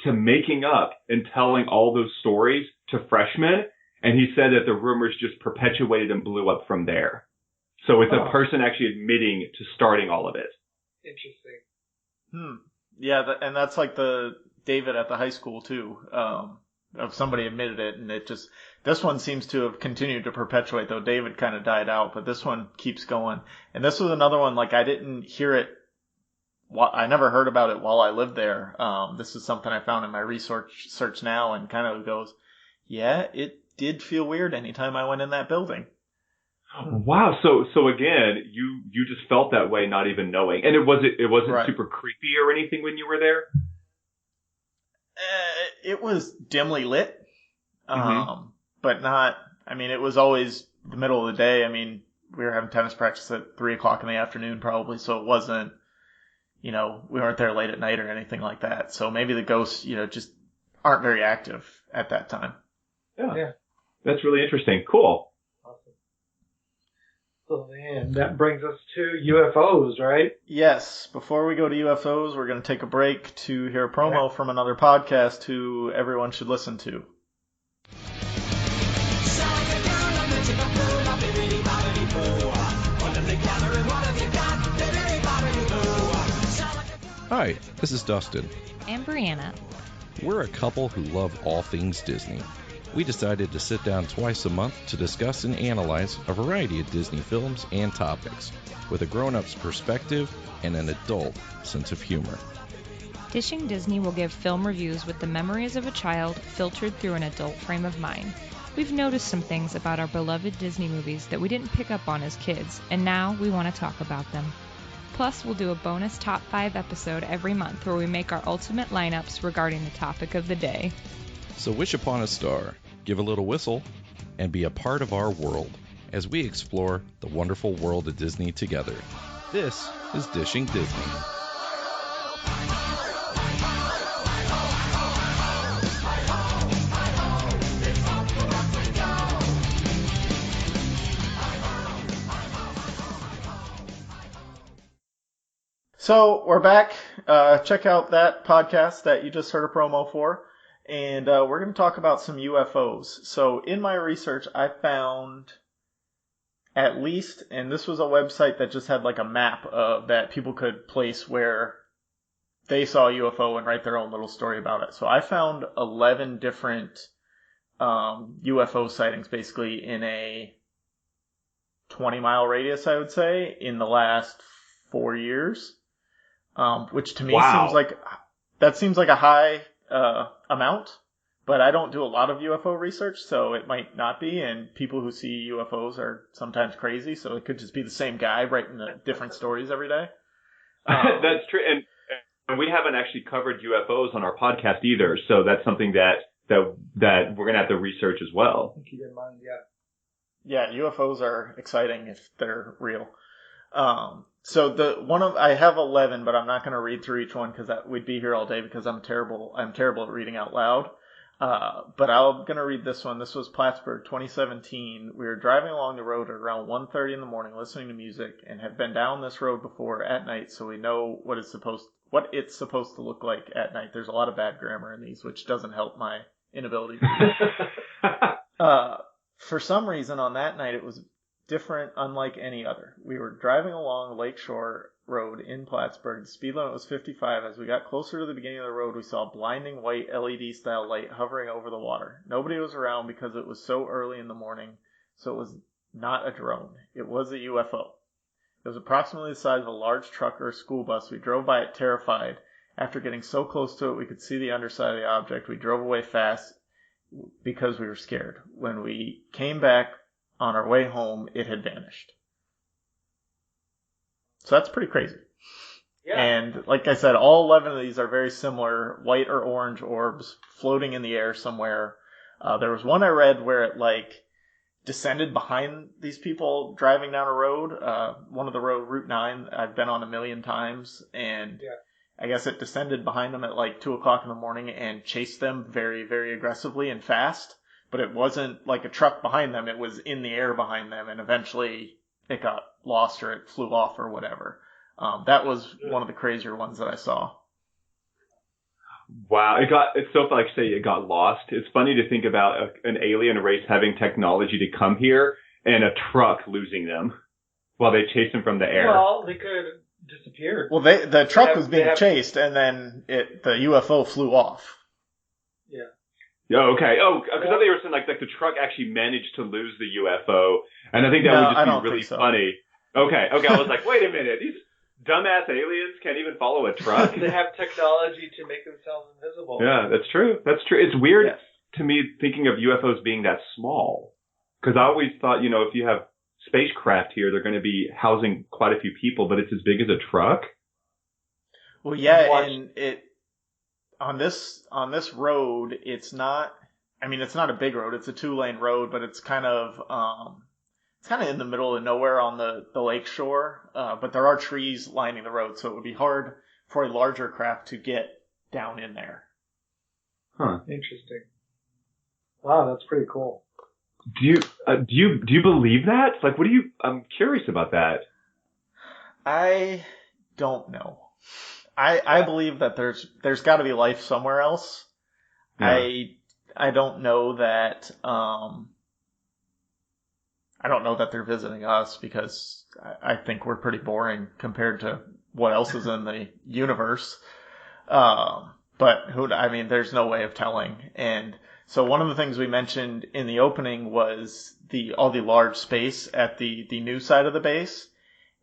to making up and telling all those stories to freshmen. And he said that the rumors just perpetuated and blew up from there. So it's a person actually admitting to starting all of it. Interesting. Yeah, and that's like the David at the high school too. Of somebody admitted it, and this one seems to have continued to perpetuate, though David kind of died out, but this one keeps going. And this was another one, like, I didn't hear it. I never heard about it while I lived there. This is something I found in my research search now, and kind of goes, yeah, it did feel weird anytime I went in that building. Wow. So again, you just felt that way, not even knowing. And it wasn't Right. super creepy or anything when you were there? It was dimly lit, but not, I mean, it was always the middle of the day. I mean, we were having tennis practice at 3:00 in the afternoon probably, so it wasn't, we weren't there late at night or anything like that. So maybe the ghosts, just aren't very active at that time. Yeah. That's really interesting. Cool. Awesome. So then that brings us to UFOs, right? Yes. Before we go to UFOs, we're going to take a break to hear a promo from another podcast who everyone should listen to. Hi, this is Dustin. And Brianna. We're a couple who love all things Disney. We decided to sit down twice a month to discuss and analyze a variety of Disney films and topics with a grown-up's perspective and an adult sense of humor. Dishing Disney will give film reviews with the memories of a child filtered through an adult frame of mind. We've noticed some things about our beloved Disney movies that we didn't pick up on as kids, and now we want to talk about them. Plus, we'll do a bonus Top 5 episode every month where we make our ultimate lineups regarding the topic of the day. So wish upon a star, give a little whistle, and be a part of our world as we explore the wonderful world of Disney together. This is Dishing Disney. So we're back. Check out that podcast that you just heard a promo for. And we're going to talk about some UFOs. So in my research, I found at least, and this was a website that just had like a map of that people could place where they saw a UFO and write their own little story about it. So I found 11 different UFO sightings basically in a 20-mile radius, I would say, in the last 4 years. Which to me seems like a high amount, but I don't do a lot of UFO research, so it might not be, and people who see UFOs are sometimes crazy, so it could just be the same guy writing different stories every day. That's true, and we haven't actually covered UFOs on our podcast either, so that's something that we're going to have to research as well. Keep in mind, Yeah, UFOs are exciting if they're real. So I have 11, but I'm not going to read through each one because we'd be here all day because I'm terrible at reading out loud. But I'm going to read this one. This was Plattsburgh, 2017. We were driving along the road at around 1:30 in the morning listening to music and have been down this road before at night, so we know what it's supposed to look like at night. There's a lot of bad grammar in these, which doesn't help my inability to read. For some reason, on that night, it was different, unlike any other. We were driving along Lakeshore Road in Plattsburgh. The speed limit was 55. As we got closer to the beginning of the road, we saw a blinding white LED-style light hovering over the water. Nobody was around because it was so early in the morning, so it was not a drone. It was a UFO. It was approximately the size of a large truck or a school bus. We drove by it terrified. After getting so close to it, we could see the underside of the object. We drove away fast because we were scared. When we came back on our way home, it had vanished. So that's pretty crazy. Yeah. And like I said, all 11 of these are very similar, white or orange orbs floating in the air somewhere. There was one I read where it descended behind these people driving down a road. One of the road, Route 9, I've been on a million times, and I guess it descended behind them at 2 o'clock in the morning and chased them very, very aggressively and fast. But it wasn't like a truck behind them. It was in the air behind them, and eventually it got lost or it flew off or whatever. That was one of the crazier ones that I saw. Wow, it's so funny to say it got lost. It's funny to think about an alien race having technology to come here and a truck losing them while they chase them from the air. Well, they could have disappeared. Well, the truck was being chased, and then the UFO flew off. Yeah. Oh, okay. Oh, because I thought you were saying like the truck actually managed to lose the UFO, and I think that would just be really funny. Okay. I was like, wait a minute, these dumbass aliens can't even follow a truck. They have technology to make themselves invisible. Yeah, that's true. It's weird to me thinking of UFOs being that small, because I always thought, if you have spacecraft here, they're going to be housing quite a few people, but it's as big as a truck. Well, yeah, and on this road, it's not a big road. It's a 2-lane road, but it's kind of in the middle of nowhere on the lake shore. But there are trees lining the road, so it would be hard for a larger craft to get down in there. Huh. Interesting. Wow, that's pretty cool. Do you believe that? Like, I'm curious about that. I don't know. I believe that there's got to be life somewhere else. Yeah. I don't know that they're visiting us, because I think we're pretty boring compared to what else is in the universe. But there's no way of telling. And so one of the things we mentioned in the opening was all the large space at the new side of the base.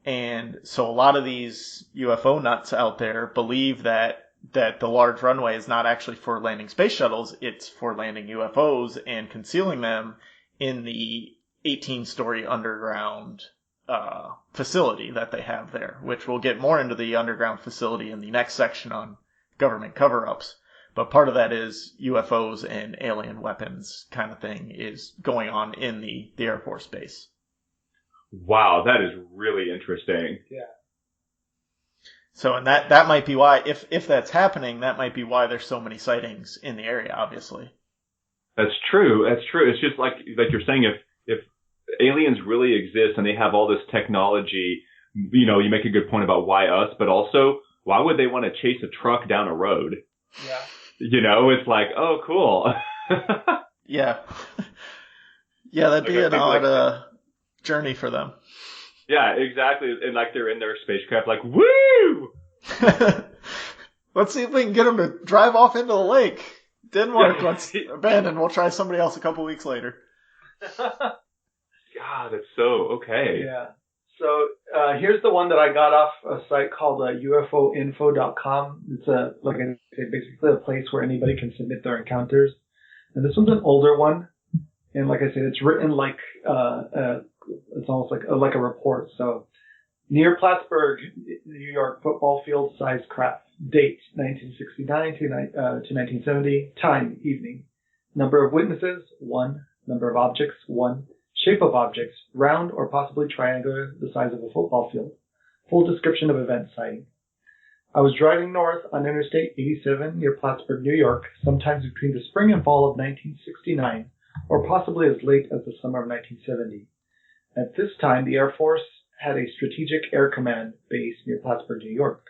And so a lot of these UFO nuts out there believe that the large runway is not actually for landing space shuttles, it's for landing UFOs and concealing them in the 18-story underground facility that they have there, which we'll get more into the underground facility in the next section on government cover-ups. But part of that is UFOs and alien weapons kind of thing is going on in the Air Force Base. Wow, that is really interesting. Yeah. So, and that might be why, if that's happening, that might be why there's so many sightings in the area, obviously. That's true. It's just like you're saying, if aliens really exist and they have all this technology, you make a good point about why us, but also, why would they want to chase a truck down a road? Yeah. It's like, oh, cool. Yeah. Yeah, that'd be an odd journey for them. Yeah, exactly. And they're in their spacecraft like, woo! Let's see if we can get them to drive off into the lake. Didn't work. Let's abandon. We'll try somebody else a couple weeks later. God, that's so okay. Yeah. So here's the one that I got off a site called ufoinfo.com. It's basically a place where anybody can submit their encounters. And this one's an older one. And like I said, it's written like it's almost like a report. So, near Plattsburgh, New York, football field sized craft. Date 1969 to 1970. Time evening. Number of witnesses 1. Number of objects 1. Shape of objects round or possibly triangular, the size of a football field. Full description of event sighting. I was driving north on Interstate 87 near Plattsburgh, New York, sometimes between the spring and fall of 1969, or possibly as late as the summer of 1970. At this time, the Air Force had a Strategic Air Command base near Plattsburgh, New York.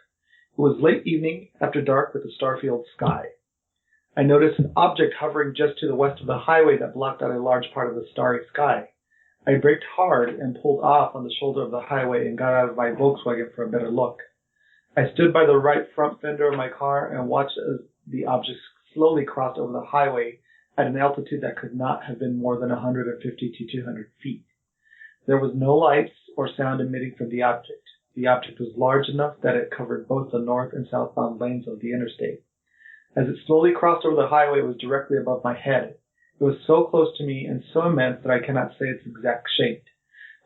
It was late evening, after dark, with a star-filled sky. I noticed an object hovering just to the west of the highway that blocked out a large part of the starry sky. I braked hard and pulled off on the shoulder of the highway and got out of my Volkswagen for a better look. I stood by the right front fender of my car and watched as the object slowly crossed over the highway at an altitude that could not have been more than 150 to 200 feet. There was no lights or sound emitting from the object. The object was large enough that it covered both the north and southbound lanes of the interstate. As it slowly crossed over the highway, it was directly above my head. It was so close to me and so immense that I cannot say its exact shape.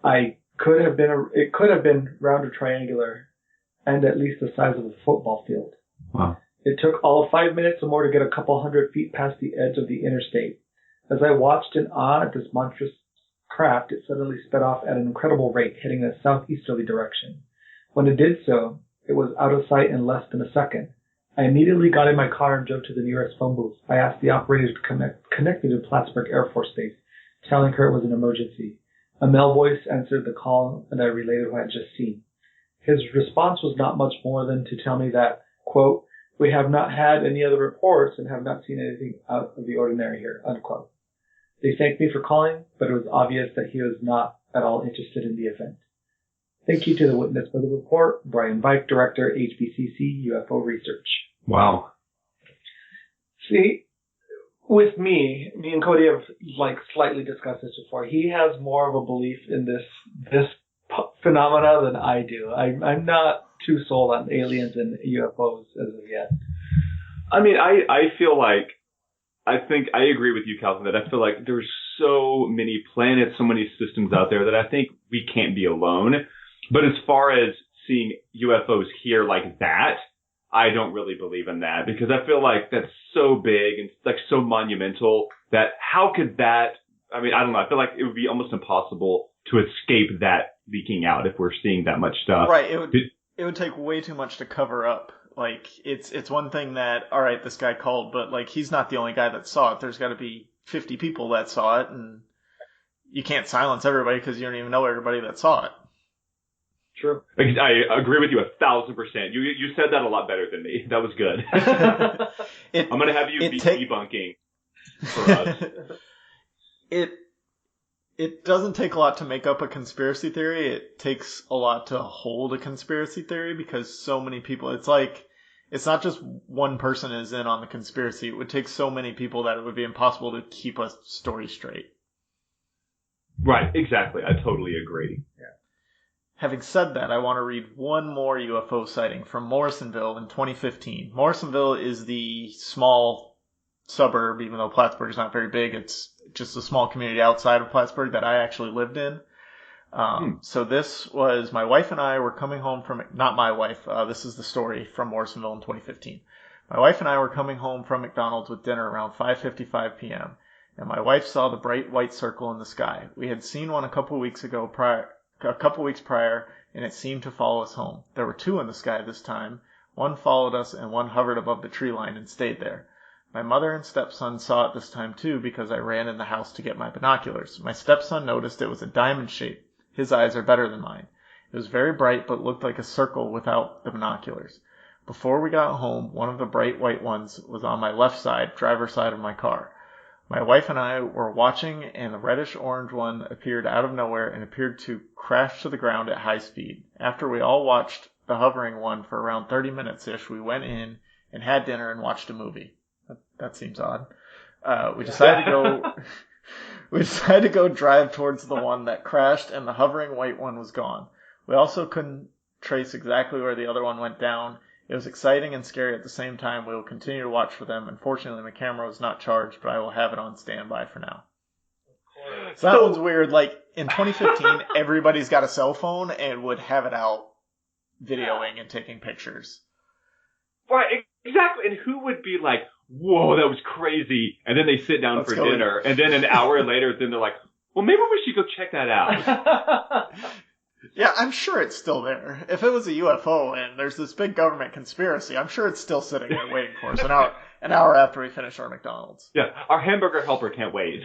It could have been round or triangular, and at least the size of a football field. Wow. It took all of 5 minutes or more to get a couple hundred feet past the edge of the interstate. As I watched in awe at this monstrous craft, it suddenly sped off at an incredible rate, heading in a southeasterly direction. When it did so, it was out of sight in less than a second. I immediately got in my car and drove to the nearest phone booth. I asked the operator to connect me to Platsburgh Air Force Base, telling her it was an emergency. A male voice answered the call, and I related what I had just seen. His response was not much more than to tell me that, quote, "We have not had any other reports and have not seen anything out of the ordinary here," unquote. They thanked me for calling, but it was obvious that he was not at all interested in the event. Thank you to the witness for the report, Brian Vike, Director, HBCC UFO Research. Wow. See, with me and Cody have slightly discussed this before. He has more of a belief in this phenomena than I do. I'm not too sold on aliens and UFOs as of yet. I mean, I feel like, I think I agree with you, Calvin, that I feel like there's so many planets, so many systems out there that I think we can't be alone. But as far as seeing UFOs here like that, I don't really believe in that, because I feel like that's so big and like so monumental that how could that, I mean, I don't know. I feel like it would be almost impossible to escape that leaking out if we're seeing that much stuff. Right. It would take way too much to cover up. Like, it's one thing that, all right, this guy called, but like, he's not the only guy that saw it. There's got to be 50 people that saw it, and you can't silence everybody because you don't even know everybody that saw it. True. I agree with you 1,000%. You said that a lot better than me. That was good. I'm going to have you be debunking for us. It doesn't take a lot to make up a conspiracy theory. It takes a lot to hold a conspiracy theory because so many people, it's like, it's not just one person is in on the conspiracy. It would take so many people that it would be impossible to keep a story straight. Right, exactly. I totally agree. Yeah. Having said that, I want to read one more UFO sighting from Morrisonville in 2015. Morrisonville is the small suburb, even though Plattsburgh is not very big. It's just a small community outside of Plattsburgh that I actually lived in. So this was, my wife and I were coming home from, not my wife, this is the story from Morrisonville in 2015. My wife and I were coming home from McDonald's with dinner around 5:55 p.m. and my wife saw the bright white circle in the sky. We had seen one a couple weeks prior, and it seemed to follow us home. There were two in the sky this time. One followed us and one hovered above the tree line and stayed there. My mother and stepson saw it this time too because I ran in the house to get my binoculars. My stepson noticed it was a diamond shape. His eyes are better than mine. It was very bright but looked like a circle without the binoculars. Before we got home, one of the bright white ones was on my left side, driver's side of my car. My wife and I were watching, and the reddish-orange one appeared out of nowhere and appeared to crash to the ground at high speed. After we all watched the hovering one for around 30 minutes-ish, we went in and had dinner and watched a movie. That seems odd. We decided to go drive towards the one that crashed, and the hovering white one was gone. We also couldn't trace exactly where the other one went down. It was exciting and scary at the same time. We will continue to watch for them. Unfortunately, my camera was not charged, but I will have it on standby for now. So that one's weird. Like, in 2015, everybody's got a cell phone and would have it out videoing and taking pictures. Right, exactly. And who would be like, whoa, that was crazy. And then they sit down for dinner. And then an hour later, then they're like, well, maybe we should go check that out. Yeah, I'm sure it's still there. If it was a UFO and there's this big government conspiracy, I'm sure it's still sitting there waiting for us an hour after we finish our McDonald's. Yeah, our hamburger helper can't wait.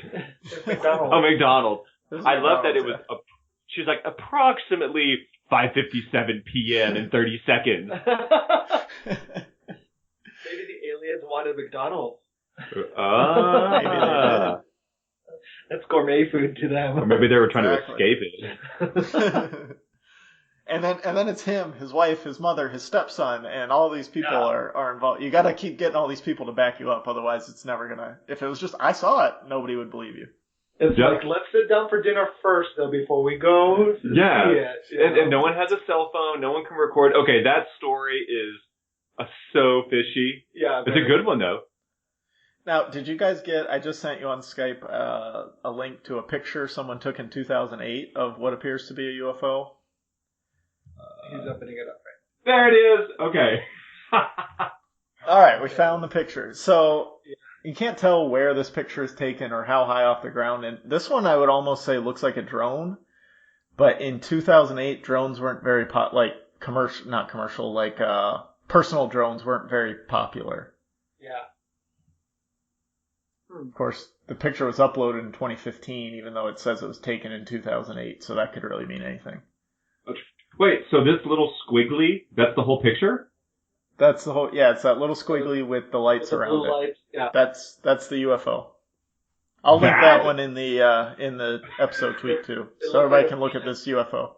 McDonald's. Oh, McDonald's. I love that it was. Yeah. She's like approximately 5:57 p.m. in 30 seconds. Maybe the aliens wanted McDonald's. Maybe they did. That's gourmet food to them. Or maybe they were trying Exactly. to escape it. And then it's him, his wife, his mother, his stepson, and all these people are involved. You got to keep getting all these people to back you up, otherwise it's never gonna. If it was just I saw it, nobody would believe you. It's Yeah. like, let's sit down for dinner first, though, before we go see Yeah, it. you and know? no one has a cell phone. No one can record. Okay, that story is so fishy. Yeah, It's a good one though. Now, did you guys get? I just sent you on Skype a link to a picture someone took in 2008 of what appears to be a UFO. He's opening it up right There it is. Okay. All right, we found the picture. So you can't tell where this picture is taken or how high off the ground. And this one, I would almost say, looks like a drone. But in 2008, drones weren't very personal drones weren't very popular. Yeah. Of course, the picture was uploaded in 2015, even though it says it was taken in 2008. So that could really mean anything. Wait, so this little squiggly, that's the whole picture? That's the whole. Yeah, it's that little squiggly with the lights The around blue it. lights, yeah. That's the UFO. I'll link that one in the episode tweet too, so everybody can look at this UFO.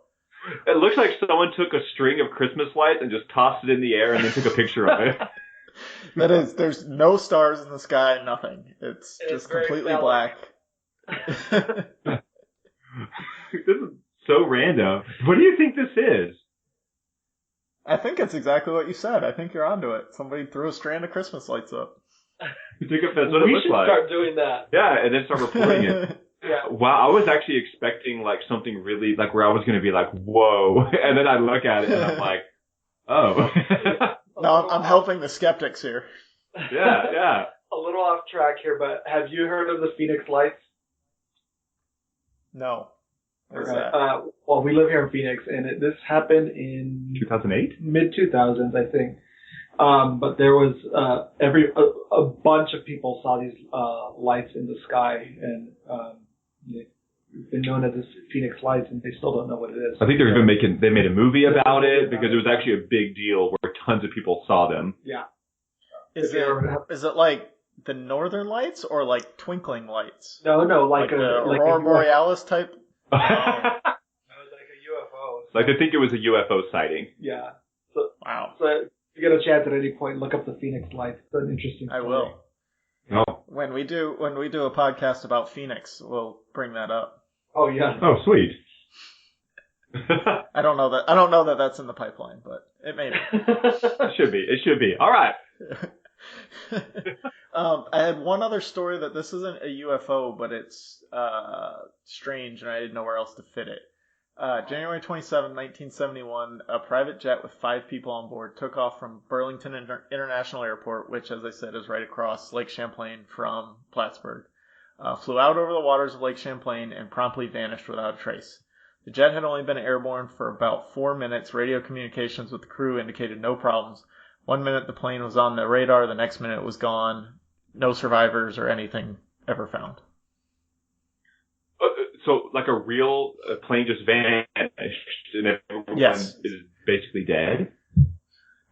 It looks like someone took a string of Christmas lights and just tossed it in the air and then took a picture of it. That is, there's no stars in the sky, nothing. It's It's just very completely phallic. black. This is so random. What do you think this is? I think it's exactly what you said. I think you're onto it. Somebody threw a strand of Christmas lights up. You think if that's what it We looks should like? start doing that. Yeah, and then start reporting it. Yeah. Wow, I was actually expecting like something really like where I was going to be like, whoa, and then I look at it and I'm like, oh, No, I'm helping the skeptics here. yeah. A little off track here, but have you heard of the Phoenix Lights? No. What is Right. that? Well, we live here in Phoenix, and this happened in 2008. mid 2000s, I think. But there was a bunch of people saw these lights in the sky, and they've been known as the Phoenix Lights, and they still don't know what it is. I think they made a movie about it because it was actually a big deal where tons of people saw them. Yeah. Is it like the Northern Lights or like twinkling lights? No, Like the Aurora Borealis type? No, like a UFO. Like I think it was a UFO sighting. Yeah. Wow. So if you get a chance at any point, look up the Phoenix Lights. It's an interesting story. I will. Oh, When we do a podcast about Phoenix, we'll bring that up. Oh, yeah. oh, sweet. I don't know that that's in the pipeline, but it may be. It should be. All right. I had one other story that this isn't a UFO, but it's strange, and I didn't know where else to fit it. January 27, 1971, a private jet with 5 people on board took off from Burlington International Airport, which, as I said, is right across Lake Champlain from Plattsburgh. Flew out over the waters of Lake Champlain and promptly vanished without a trace. The jet had only been airborne for about 4 minutes. Radio communications with the crew indicated no problems. 1 minute the plane was on the radar, the next minute it was gone. No survivors or anything ever found. So, like a real plane just vanished and everyone Yes. is basically dead?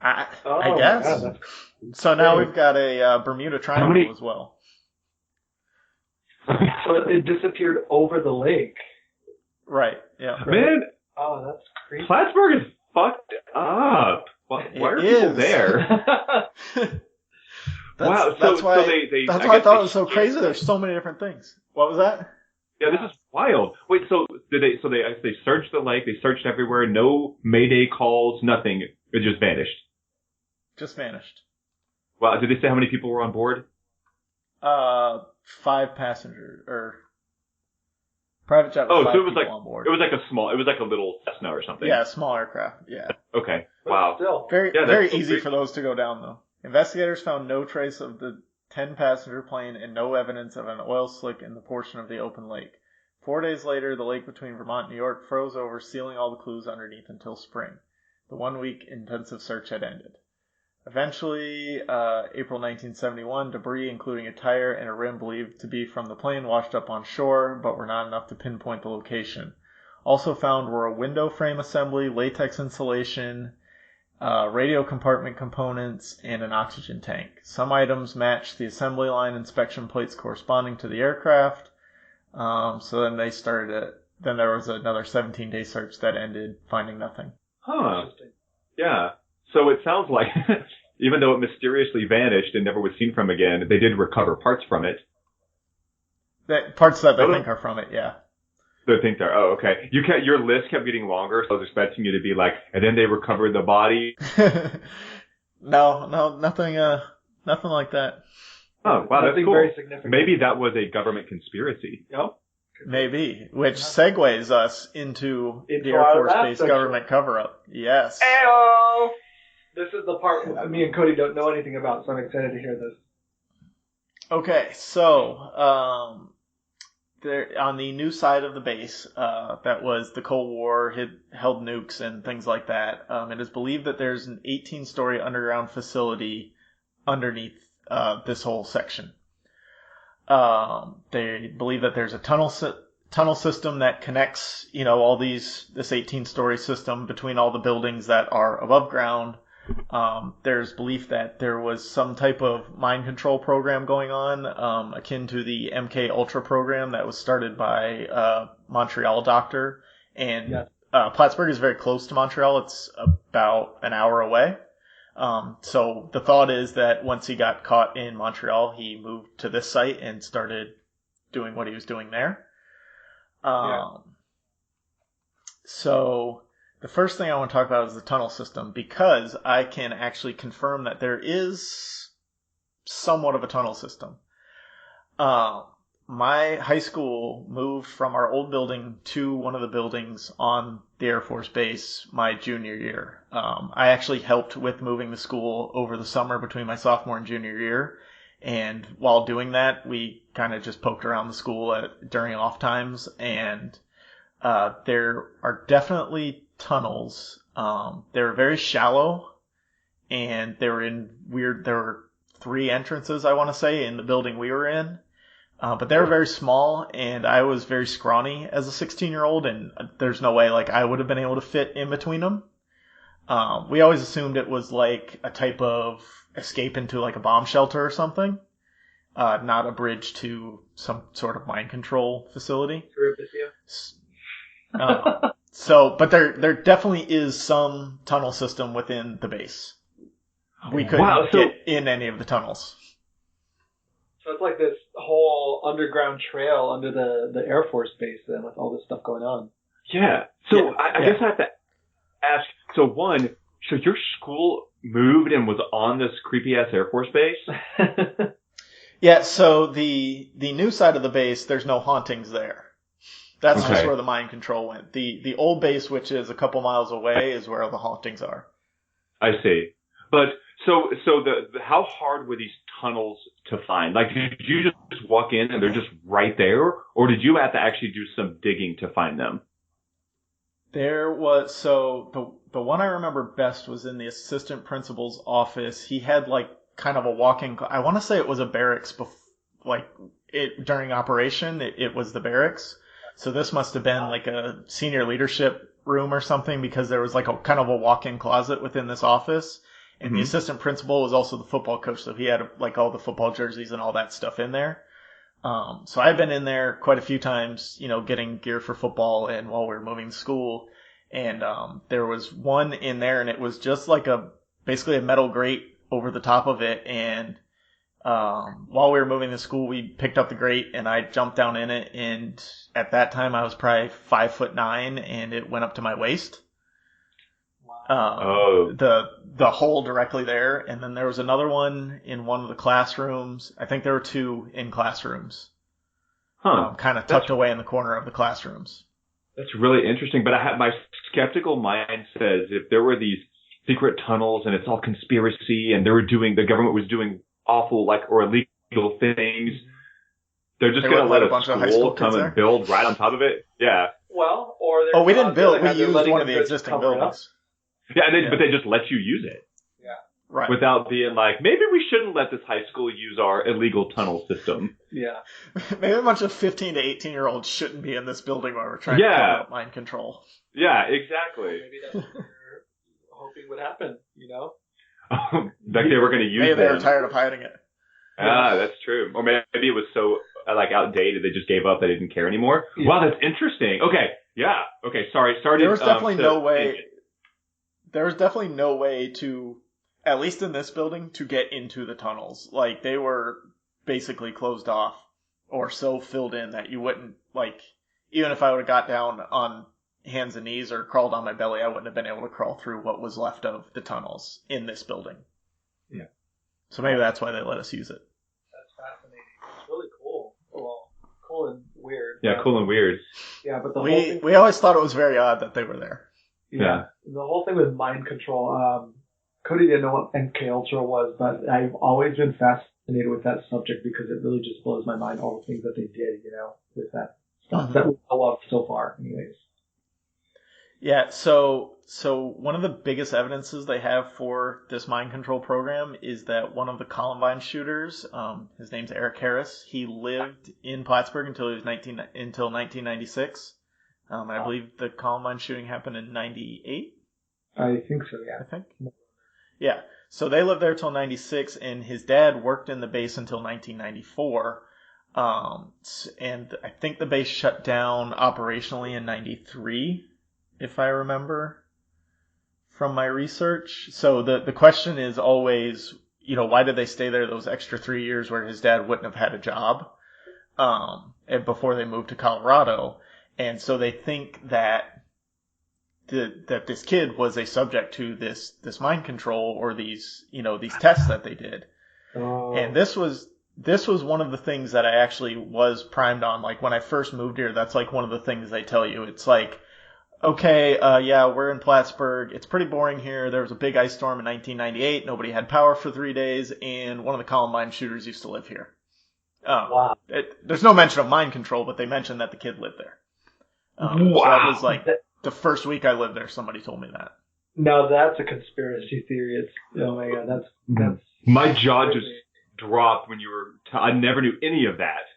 I Oh, guess. yeah, that's So now we've got a Bermuda Triangle as well. So it disappeared over the lake. Right, yeah. Man, Oh, that's crazy. Plattsburgh is fucked up. Why are It people is. there? Wow, That's why they that's I why I guess thought they it was so hid- crazy. There's so many different things. What was that? Yeah, this is wild. Wait, so they searched the lake, they searched everywhere, no Mayday calls, nothing. It just vanished. Just vanished. Wow, did they say how many people were on board? 5 passengers or private jet with Oh, 5 so it was people like on board. it was like a little Cessna or something. Yeah, small aircraft. Yeah. Okay. But Wow. Still. Very Yeah, that's very so easy great. for those to go down though. Investigators found no trace of the 10-passenger plane and no evidence of an oil slick in the portion of the open lake. 4 days later, the lake between Vermont and New York froze over, sealing all the clues underneath until spring. The 1-week intensive search had ended. Eventually, April 1971, debris, including a tire and a rim believed to be from the plane, washed up on shore, but were not enough to pinpoint the location. Also found were a window frame assembly, latex insulation, radio compartment components, and an oxygen tank. Some items matched the assembly line inspection plates corresponding to the aircraft. So then they started it. Then there was another 17-day search that ended, finding nothing. Huh. Yeah. So it sounds like, even though it mysteriously vanished and never was seen from again, they did recover parts from it. Parts that they think are from it, yeah. They think they're, oh, okay. Your list kept getting longer, so I was expecting you to be like, and then they recovered the body. No, nothing like that. Oh, wow, that's cool. Very significant. Maybe that was a government conspiracy. Yep. Maybe, which segues us into the Air our Force last Base section. government cover-up. Yes. Ayo! This is the part me and Cody don't know anything about, so I'm excited to hear this. Okay, so there on the new side of the base, that was the Cold War, held nukes and things like that. It is believed that there's an 18-story underground facility underneath this whole section. They believe that there's a tunnel system that connects, all this 18-story system between all the buildings that are above ground. There's belief that there was some type of mind control program going on, akin to the MK Ultra program that was started by a Montreal doctor. And Plattsburgh is very close to Montreal. It's about an hour away. So the thought is that once he got caught in Montreal, he moved to this site and started doing what he was doing there. So the first thing I want to talk about is the tunnel system, because I can actually confirm that there is somewhat of a tunnel system. My high school moved from our old building to one of the buildings on the Air Force Base my junior year. I actually helped with moving the school over the summer between my sophomore and junior year. And while doing that, we kind of just poked around the school during off times. And there are definitely tunnels. They were very shallow, and there were 3 entrances, I want to say, in the building we were in. But they were very small, and I was very scrawny as a 16-year-old, and there's no way I would have been able to fit in between them. We always assumed it was like a type of escape into a bomb shelter or something, not a bridge to some sort of mind control facility. But there definitely is some tunnel system within the base. We couldn't get in any of the tunnels. So it's like this whole underground trail under the Air Force Base then, with all this stuff going on. Yeah. So I guess I have to ask, so your school moved and was on this creepy-ass Air Force Base? Yeah, so the new side of the base, there's no hauntings there. That's just where the mind control went. The old base, which is a couple miles away, is where all the hauntings are. I see. But so how hard were these tunnels to find? Did you just walk in and they're just right there, or did you have to actually do some digging to find them? There was the one I remember best was in the assistant principal's office. He had kind of a walk-in. I want to say it was a barracks. During operation, it was the barracks. So this must have been a senior leadership room or something, because there was a kind of a walk-in closet within this office. And the assistant principal was also the football coach, so he had all the football jerseys and all that stuff in there. So I've been in there quite a few times, getting gear for football and while we were moving to school. And there was one in there, and it was just basically a metal grate over the top of it. And while we were moving to school, we picked up the grate, and I jumped down in it. And at that time, I was probably 5'9", and it went up to my waist. The hole directly there. And then there was another one in one of the classrooms. I think there were 2 in classrooms. Kind of tucked away in the corner of the classrooms. That's really interesting. But my skeptical mind says if there were these secret tunnels and it's all conspiracy and the government was doing awful or illegal things, They're just They going to wouldn't let let a a bunch of high school school come kids and there? build right on top of it? Yeah. Well, or Oh, we didn't build. We they're used letting one of them the just existing cover it up. buildings. Yeah, Yeah. but they just let you use it. Right. Without being like, maybe we shouldn't let this high school use our illegal tunnel system. Yeah. Maybe a bunch of 15 to 18-year-olds shouldn't be in this building while we're trying Yeah. to cover up mind control. Yeah, exactly. Maybe that's what they're hoping would happen, you know? Like they were going to use Maybe they were them. tired of hiding it. Ah, that's true. Or maybe it was so outdated they just gave up. They didn't care anymore. Yeah. Wow, that's interesting. Okay, yeah. Okay, sorry. There was definitely to- no way. There was definitely no way to, at least in this building, to get into the tunnels. Like, they were basically closed off or so filled in that you wouldn't, like, even if I would have got down on hands and knees or crawled on my belly, I wouldn't have been able to crawl through what was left of the tunnels in this building. Yeah. So maybe that's why they let us use it. That's fascinating. It's really cool. Well, cool and weird. Yeah, but- cool and weird. Yeah, but the whole thing... We always thought it was very odd that they were there. Yeah. The whole thing with mind control, Cody didn't know what MK Ultra was, but I've always been fascinated with that subject because it really just blows my mind, all the things that they did, you know, with that stuff that we know of so far, anyways. Yeah, so one of the biggest evidences they have for this mind control program is that one of the Columbine shooters, his name's Eric Harris, he lived in Plattsburgh until he was 1996. I believe the Columbine shooting happened in 98. I think so, yeah. I think. Yeah. So they lived there till 96, and his dad worked in the base until 1994. And I think the base shut down operationally in 93, if I remember from my research. So the question is always, you know, why did they stay there those extra 3 years where his dad wouldn't have had a job and before they moved to Colorado? And so they think that that this kid was a subject to this mind control or these tests that they did. Oh. And this was one of the things that I actually was primed on. Like when I first moved here, that's like one of the things they tell you. It's like, okay, yeah, we're in Plattsburgh. It's pretty boring here. There was a big ice storm in 1998. Nobody had power for 3 days, and one of the Columbine shooters used to live here. Wow. There's no mention of mind control, but they mentioned that the kid lived there. Wow. So that was like the first week I lived there. Somebody told me that. Now that's a conspiracy theory. It's, oh my god, that's My jaw just dropped when you were... I never knew any of that.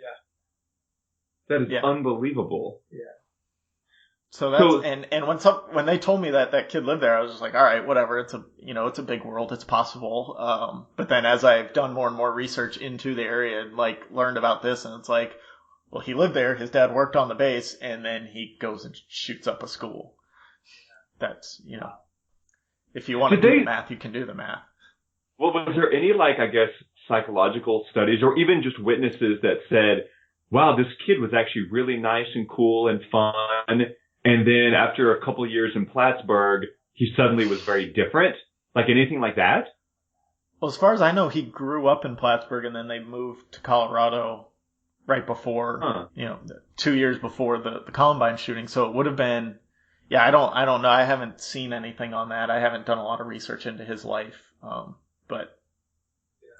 Yeah. That is unbelievable. Yeah. So that's and when they told me that kid lived there, I was just like, all right, whatever. It's a big world. It's possible. But then as I've done more and more research into the area and like learned about this, and it's like, well, he lived there. His dad worked on the base, and then he goes and shoots up a school. That's if you want to do the math, you can do the math. Well, was there any, like, I guess, psychological studies or even just witnesses that said, wow, this kid was actually really nice and cool and fun, and then after a couple of years in Plattsburgh, he suddenly was very different? Like anything like that? Well, as far as I know, he grew up in Plattsburgh, and then they moved to Colorado right before, 2 years before the Columbine shooting. So it would have been, I don't know. I haven't seen anything on that. I haven't done a lot of research into his life. But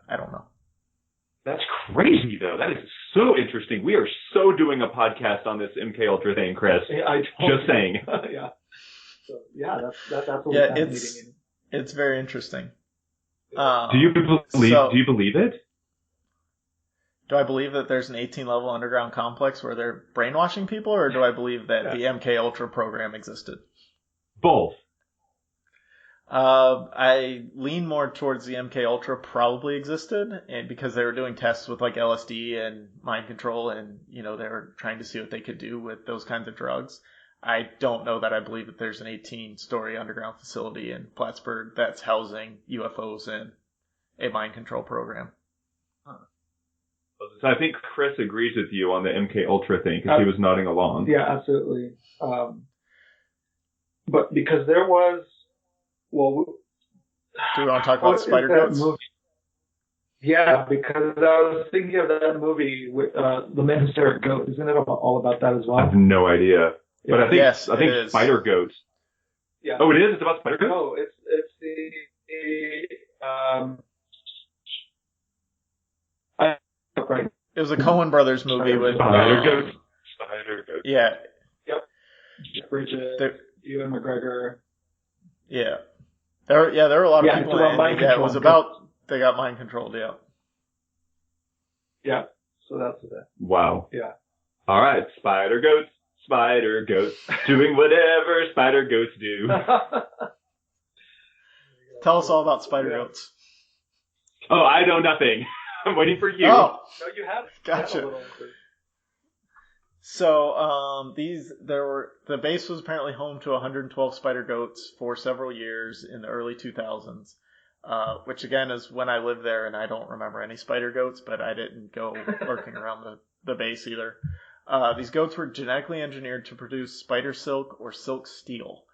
I don't know. That's crazy, though. That is so interesting. We are so doing a podcast on this MK Ultra thing, Chris. Yeah, Just saying. Yeah. So yeah, that's fascinating. It's very interesting. Do you believe it? Do I believe that there's an 18-level underground complex where they're brainwashing people, or do I believe that the MK Ultra program existed? Both. I lean more towards the MK Ultra probably existed, and because they were doing tests with like LSD and mind control, and they were trying to see what they could do with those kinds of drugs. I don't know that I believe that there's an 18-story underground facility in Plattsburgh that's housing UFOs and a mind control program. So I think Chris agrees with you on the MK Ultra thing because he was nodding along. Yeah, absolutely. But because there was, do we want to talk about spider goats? Yeah, because I was thinking of that movie with The Man Who Stared at Goat. Isn't it all about that as well? I have no idea. But I think spider goats. Yeah. Oh, it is? It's about spider goats? No, it's the. Right It was a Coen Brothers movie with Spider Goats. Yeah. Yep. Bridget, Ewan McGregor. Yeah. There were a lot of Yeah, people it's about in mind it. Yeah, it control. was about they got mind controlled, yeah. Yeah. So that's it. Wow. Yeah. All right, Spider Goats, doing whatever Spider Goats do. Tell us all about Spider Goats. Oh, I know nothing. I'm waiting for you. Oh, No, you have. gotcha. You have a little... So, the base was apparently home to 112 spider goats for several years in the early 2000s, which again is when I lived there, and I don't remember any spider goats, but I didn't go lurking around the base either. These goats were genetically engineered to produce spider silk or silk steel.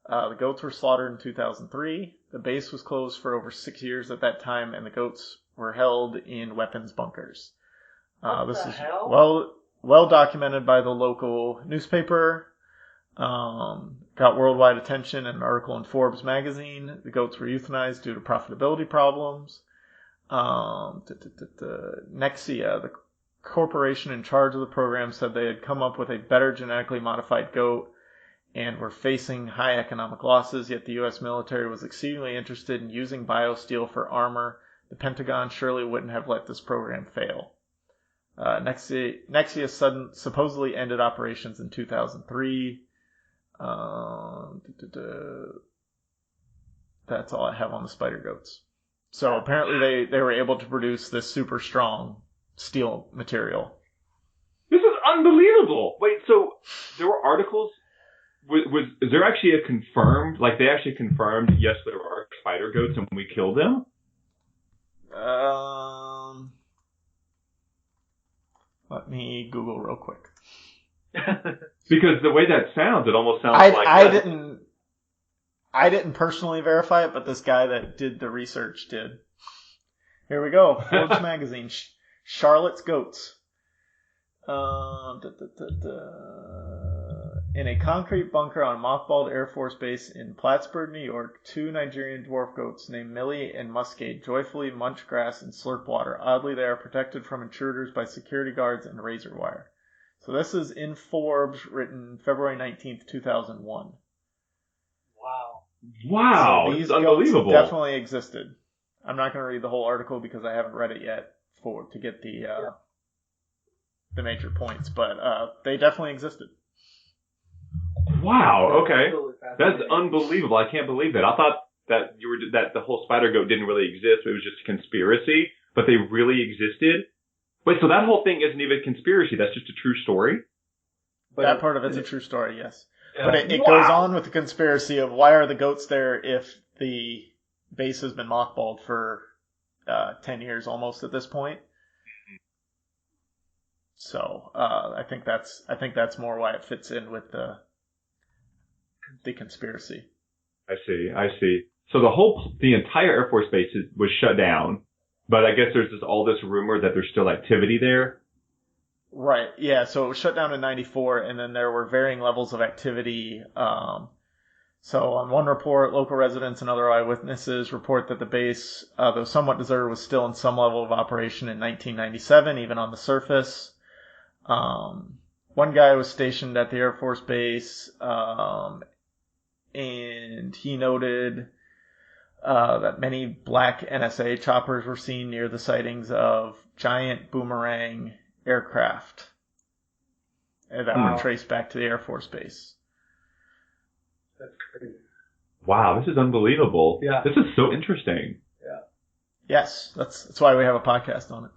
The goats were slaughtered in 2003. The base was closed for over 6 years at that time, and the goats were held in weapons bunkers. This is well documented by the local newspaper. Got worldwide attention in an article in Forbes magazine. The goats were euthanized due to profitability problems. Nexia, the corporation in charge of the program, said they had come up with a better genetically modified goat and were facing high economic losses, yet the U.S. military was exceedingly interested in using biosteel for armor. The Pentagon surely wouldn't have let this program fail. Nexia supposedly ended operations in 2003. That's all I have on the spider goats. So apparently they were able to produce this super strong steel material. This is unbelievable. Wait, so there were articles. Is there actually a confirmed? Like they actually confirmed? Yes, there are spider goats, and we killed them. Let me Google real quick. Because the way that sounds, it almost sounds like I didn't personally verify it, but this guy that did the research did. Here we go. Forbes magazine. Charlotte's goats. In a concrete bunker on a mothballed Air Force Base in Plattsburgh, New York, 2 Nigerian dwarf goats named Millie and Muscade joyfully munch grass and slurp water. Oddly, they are protected from intruders by security guards and razor wire. So this is in Forbes, written February 19th, 2001. Wow. So these goats definitely existed. I'm not going to read the whole article because I haven't read it yet to get the major points, but they definitely existed. Wow. Okay, that's unbelievable. I can't believe that. I thought that that the whole spider goat didn't really exist. It was just a conspiracy, but they really existed. Wait, so that whole thing isn't even a conspiracy. That's just a true story. But that part of it's a true story, yes. But it goes on with the conspiracy of why are the goats there if the base has been mothballed for 10 years almost at this point. So I think that's more why it fits in with the conspiracy. I see. So the entire Air Force Base was shut down, but I guess there's all this rumor that there's still activity there. Right. Yeah. So it was shut down in '94, and then there were varying levels of activity. So on one report, local residents and other eyewitnesses report that the base, though somewhat deserted, was still in some level of operation in 1997, even on the surface. One guy was stationed at the Air Force Base, and he noted that many black NSA choppers were seen near the sightings of giant boomerang aircraft that were traced back to the Air Force Base. That's crazy. Wow, this is unbelievable. Yeah. This is so interesting. Yeah. Yes, that's why we have a podcast on it.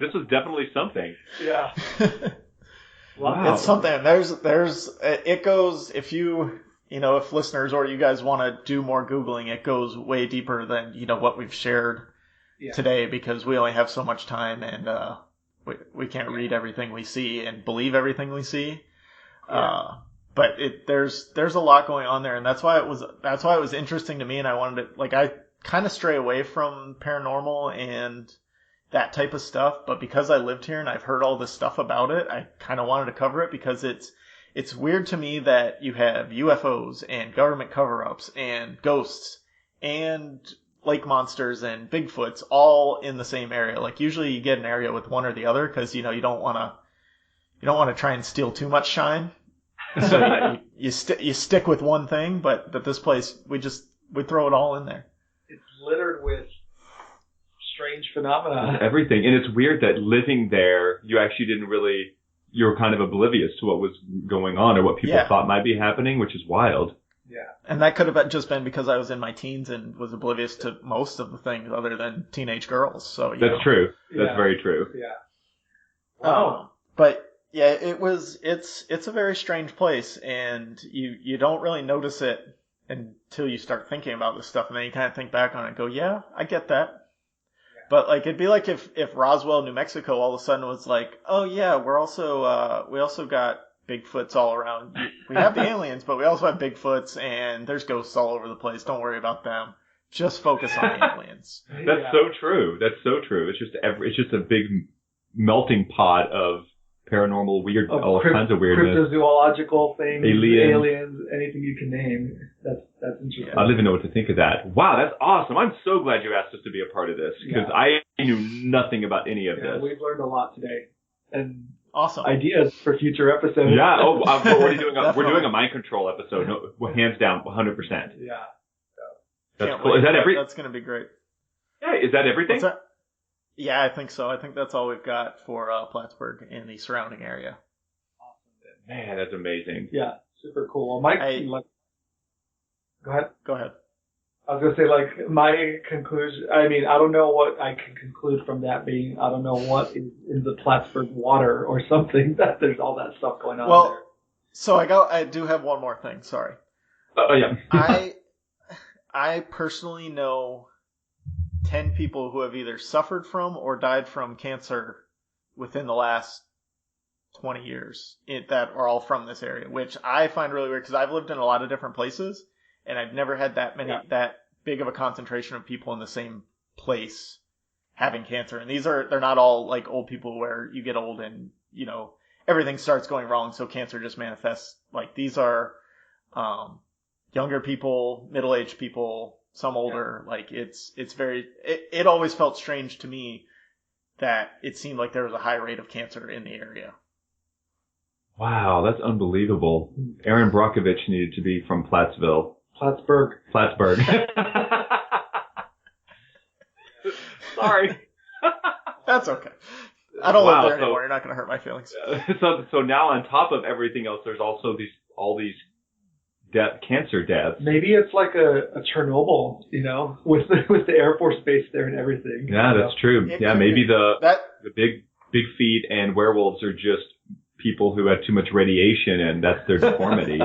This is definitely something. Yeah. Wow. It's something. It goes, if listeners or you guys want to do more Googling, it goes way deeper than, what we've shared today, because we only have so much time and we can't read everything we see and believe everything we see. Yeah. But there's a lot going on there, and that's why it was interesting to me, and I wanted to, I kind of stray away from paranormal and that type of stuff, but because I lived here and I've heard all this stuff about it, I kind of wanted to cover it because it's weird to me that you have UFOs and government cover-ups and ghosts and lake monsters and Bigfoots all in the same area. Like usually you get an area with one or the other because you don't want to try and steal too much shine. So you stick with one thing, but this place we throw it all in there. It's littered with strange phenomena. Everything. And it's weird that living there, you actually you were kind of oblivious to what was going on or what people thought might be happening, which is wild. Yeah. And that could have just been because I was in my teens and was oblivious to most of the things other than teenage girls. So That's true. That's very true. Yeah. Wow. But yeah, it's a very strange place, and you don't really notice it until you start thinking about this stuff, and then you kind of think back on it and go, yeah, I get that. But like it'd be like if Roswell, New Mexico, all of a sudden was like, oh yeah, we also got Bigfoots all around. We have the aliens, but we also have Bigfoots, and there's ghosts all over the place. Don't worry about them. Just focus on the aliens. That's so true. That's so true. It's just a big melting pot of paranormal, weird, all kinds of weirdness. Cryptozoological things, aliens, anything you can name. That's interesting. I don't even know what to think of that. Wow, that's awesome. I'm so glad you asked us to be a part of this because I knew nothing about any of this. We've learned a lot today. And awesome ideas for future episodes. Yeah. Oh, we're already doing we're doing a mind control episode. No, hands down, 100%. Yeah. That's cool. Is that That's going to be great. Yeah. Is that everything? What's that? Yeah, I think so. I think that's all we've got for Plattsburgh and the surrounding area. Awesome. Man, that's amazing. Yeah, super cool. Mike, go ahead. Go ahead. I was going to say, like, my conclusion, I mean, I don't know what I can conclude from that being, I don't know what is in the Plattsburgh water or something, that there's all that stuff going on there. So I do have one more thing, sorry. Oh, yeah. I personally know 10 people who have either suffered from or died from cancer within the last 20 years that are all from this area, which I find really weird because I've lived in a lot of different places and I've never had that big of a concentration of people in the same place having cancer. And they're not all like old people where you get old and, everything starts going wrong. So cancer just manifests. Like these are, younger people, middle-aged people, some older. Like it's very, it always felt strange to me that it seemed like there was a high rate of cancer in the area. Wow, that's unbelievable. Aaron Brockovich needed to be from Plattsville. Plattsburgh. Sorry. That's okay. I don't live there anymore. You're not going to hurt my feelings. So now on top of everything else, there's also all these cancer deaths. Maybe it's like a Chernobyl, with the Air Force base there and everything. Yeah, that's true. Maybe the big feet and werewolves are just people who had too much radiation and that's their deformity.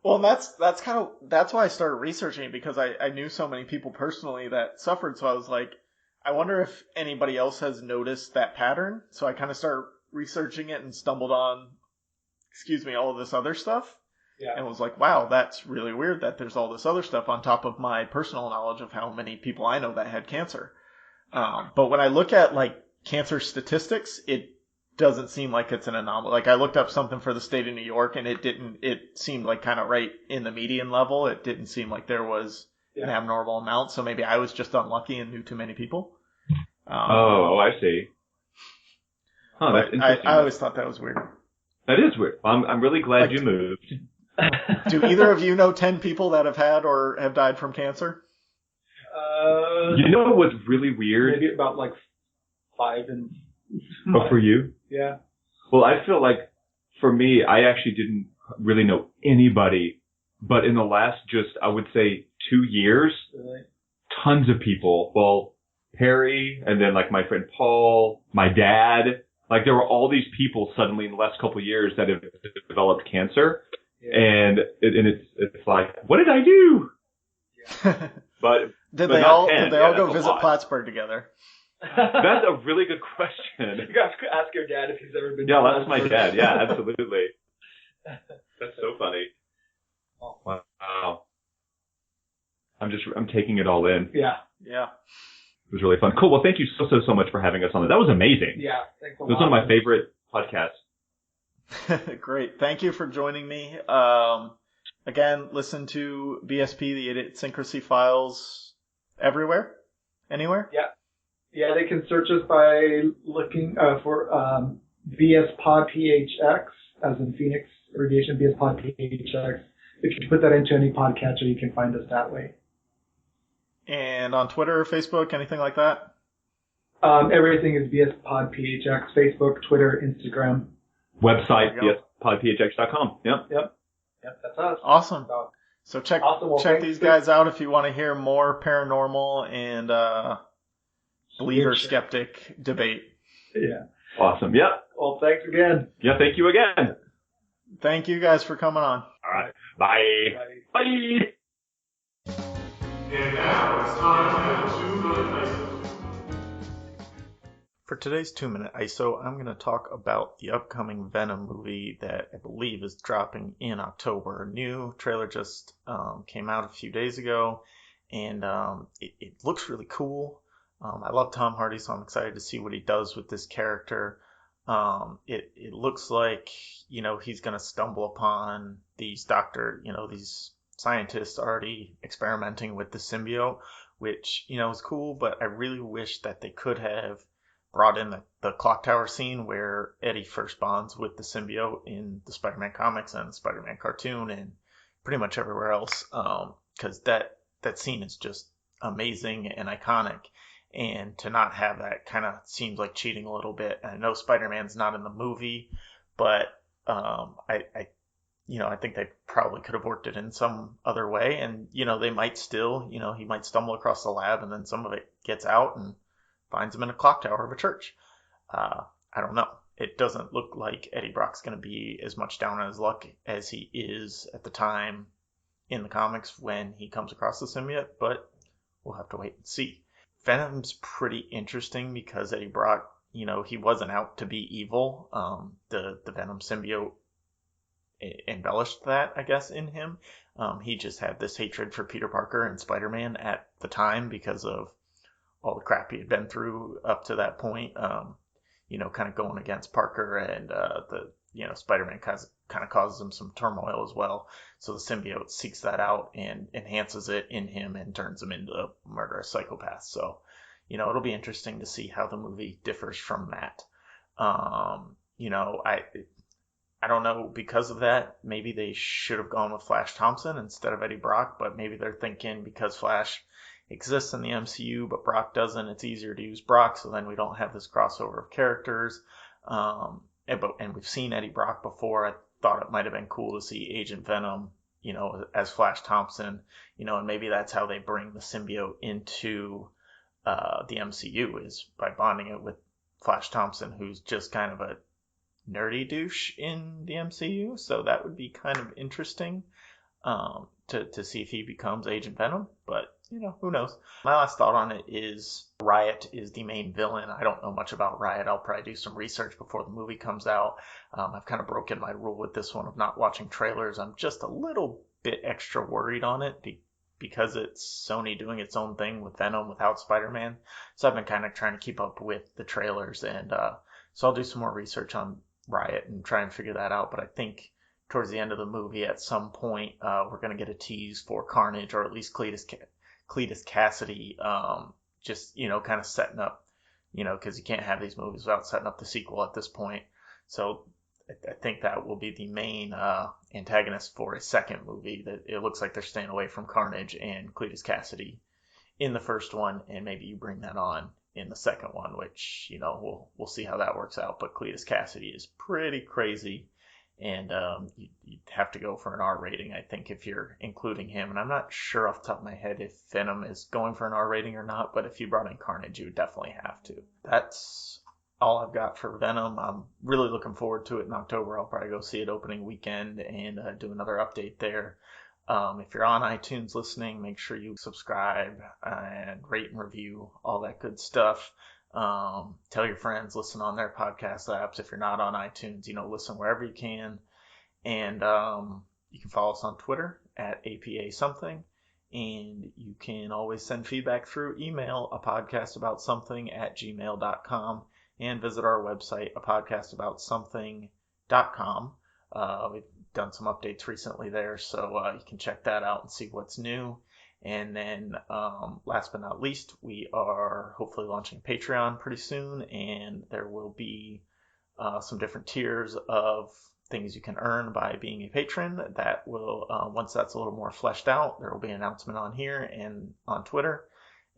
Well, that's why I started researching it, because I knew so many people personally that suffered. So I was like, I wonder if anybody else has noticed that pattern. So I kind of started researching it and stumbled on, all of this other stuff. Yeah. And was like, wow, that's really weird that there's all this other stuff on top of my personal knowledge of how many people I know that had cancer. But when I look at like cancer statistics, it doesn't seem like it's an anomaly. Like I looked up something for the state of New York and it seemed like kind of right in the median level. It didn't seem like there was an abnormal amount. So maybe I was just unlucky and knew too many people. I see. Huh, that's interesting. I always thought that was weird. That is weird. I'm really glad you moved. Do either of you know 10 people that have had or have died from cancer? You know what's really weird? Maybe about like 5 and... Oh, for you? Yeah. Well, I feel like for me, I actually didn't really know anybody, but in the last I would say 2 years, tons of people. Well, Perry, and then like my friend Paul, my dad, like there were all these people suddenly in the last couple of years that have developed cancer. Yeah. And it's like, what did I do? Yeah. Did they all go visit Plattsburgh together? That's a really good question. You got to ask your dad if he's ever been. Yeah, that's my dad. Yeah, absolutely. That's so funny. Oh, wow. I'm taking it all in. Yeah. It was really fun. Cool. Well, thank you so much for having us on. That was amazing. Yeah. Thanks a lot. It was one of my favorite podcasts. Great. Thank you for joining me. Again, listen to BSP, the Idiotsyncracy Files, everywhere? Anywhere? Yeah. Yeah, they can search us by looking for BS Pod PHX, as in Phoenix Radiation, BS Pod PHX. If you put that into any podcatcher, you can find us that way. And on Twitter, Facebook, anything like that? Everything is BS Pod PHX, Facebook, Twitter, Instagram. Website, bspodphx.com. Yep, that's us. Awesome. So check these guys out if you want to hear more paranormal and believer skeptic debate. Yeah. Awesome. Yeah. Well, thanks again. Yeah, thank you again. Thank you guys for coming on. All right. Bye. Bye. And now it's time for 2-minute ISO. For today's 2-minute ISO, I'm going to talk about the upcoming Venom movie that I believe is dropping in October. A new trailer just came out a few days ago, and it looks really cool. I love Tom Hardy, so I'm excited to see what he does with this character. It looks like, he's going to stumble upon these these scientists already experimenting with the symbiote, which, is cool, but I really wish that they could have brought in the clock tower scene where Eddie first bonds with the symbiote in the Spider-Man comics and the Spider-Man cartoon and pretty much everywhere else, because that scene is just amazing and iconic. And to not have that kind of seems like cheating a little bit. And I know Spider-Man's not in the movie, but I think they probably could have worked it in some other way. And, they might still, he might stumble across the lab and then some of it gets out and finds him in a clock tower of a church. I don't know. It doesn't look like Eddie Brock's going to be as much down on his luck as he is at the time in the comics when he comes across the symbiote, but we'll have to wait and see. Venom's pretty interesting because Eddie Brock, he wasn't out to be evil. The Venom symbiote embellished that, I guess, in him. He just had this hatred for Peter Parker and Spider-Man at the time because of all the crap he had been through up to that point. Kind of going against Parker and Spider-Man kind of causes him some turmoil as well. So the symbiote seeks that out and enhances it in him and turns him into a murderous psychopath. So, it'll be interesting to see how the movie differs from that. I don't know, because of that, maybe they should have gone with Flash Thompson instead of Eddie Brock, but maybe they're thinking because Flash exists in the MCU, but Brock doesn't, it's easier to use Brock, so then we don't have this crossover of characters. And we've seen Eddie Brock before. I thought it might have been cool to see Agent Venom, as Flash Thompson, and maybe that's how they bring the symbiote into the MCU, is by bonding it with Flash Thompson, who's just kind of a nerdy douche in the MCU. So that would be kind of interesting to see if he becomes Agent Venom, but who knows. My last thought on it is Riot is the main villain. I don't know much about Riot. I'll probably do some research before the movie comes out. I've kind of broken my rule with this one of not watching trailers. I'm just a little bit extra worried on it because it's Sony doing its own thing with Venom without Spider-Man. So I've been kind of trying to keep up with the trailers, and so I'll do some more research on Riot and try and figure that out. But I think towards the end of the movie at some point we're going to get a tease for Carnage, or at least Cletus Cassidy, just, kind of setting up, because you can't have these movies without setting up the sequel at this point. So I think that will be the main antagonist for a second movie. That it looks like they're staying away from Carnage and Cletus Cassidy in the first one, and maybe you bring that on in the second one, which, we'll see how that works out. But Cletus Cassidy is pretty crazy. And you'd have to go for an R rating, I think, if you're including him. And I'm not sure off the top of my head if Venom is going for an R rating or not, but if you brought in Carnage, you would definitely have to. That's all I've got for Venom. I'm really looking forward to it in October. I'll probably go see it opening weekend and do another update there. If you're on iTunes listening, make sure you subscribe and rate and review, all that good stuff. Tell your friends, listen on their podcast apps. If you're not on iTunes, listen wherever you can. And you can follow us on Twitter at APA something. And you can always send feedback through email, apodcastaboutsomething@gmail.com, and visit our website, apodcastaboutsomething.com. We've done some updates recently there, so you can check that out and see what's new. And then last but not least, we are hopefully launching Patreon pretty soon, and there will be some different tiers of things you can earn by being a patron. That will, once that's a little more fleshed out, there will be an announcement on here and on Twitter,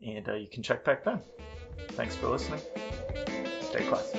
and you can check back then. Thanks for listening. Stay classy.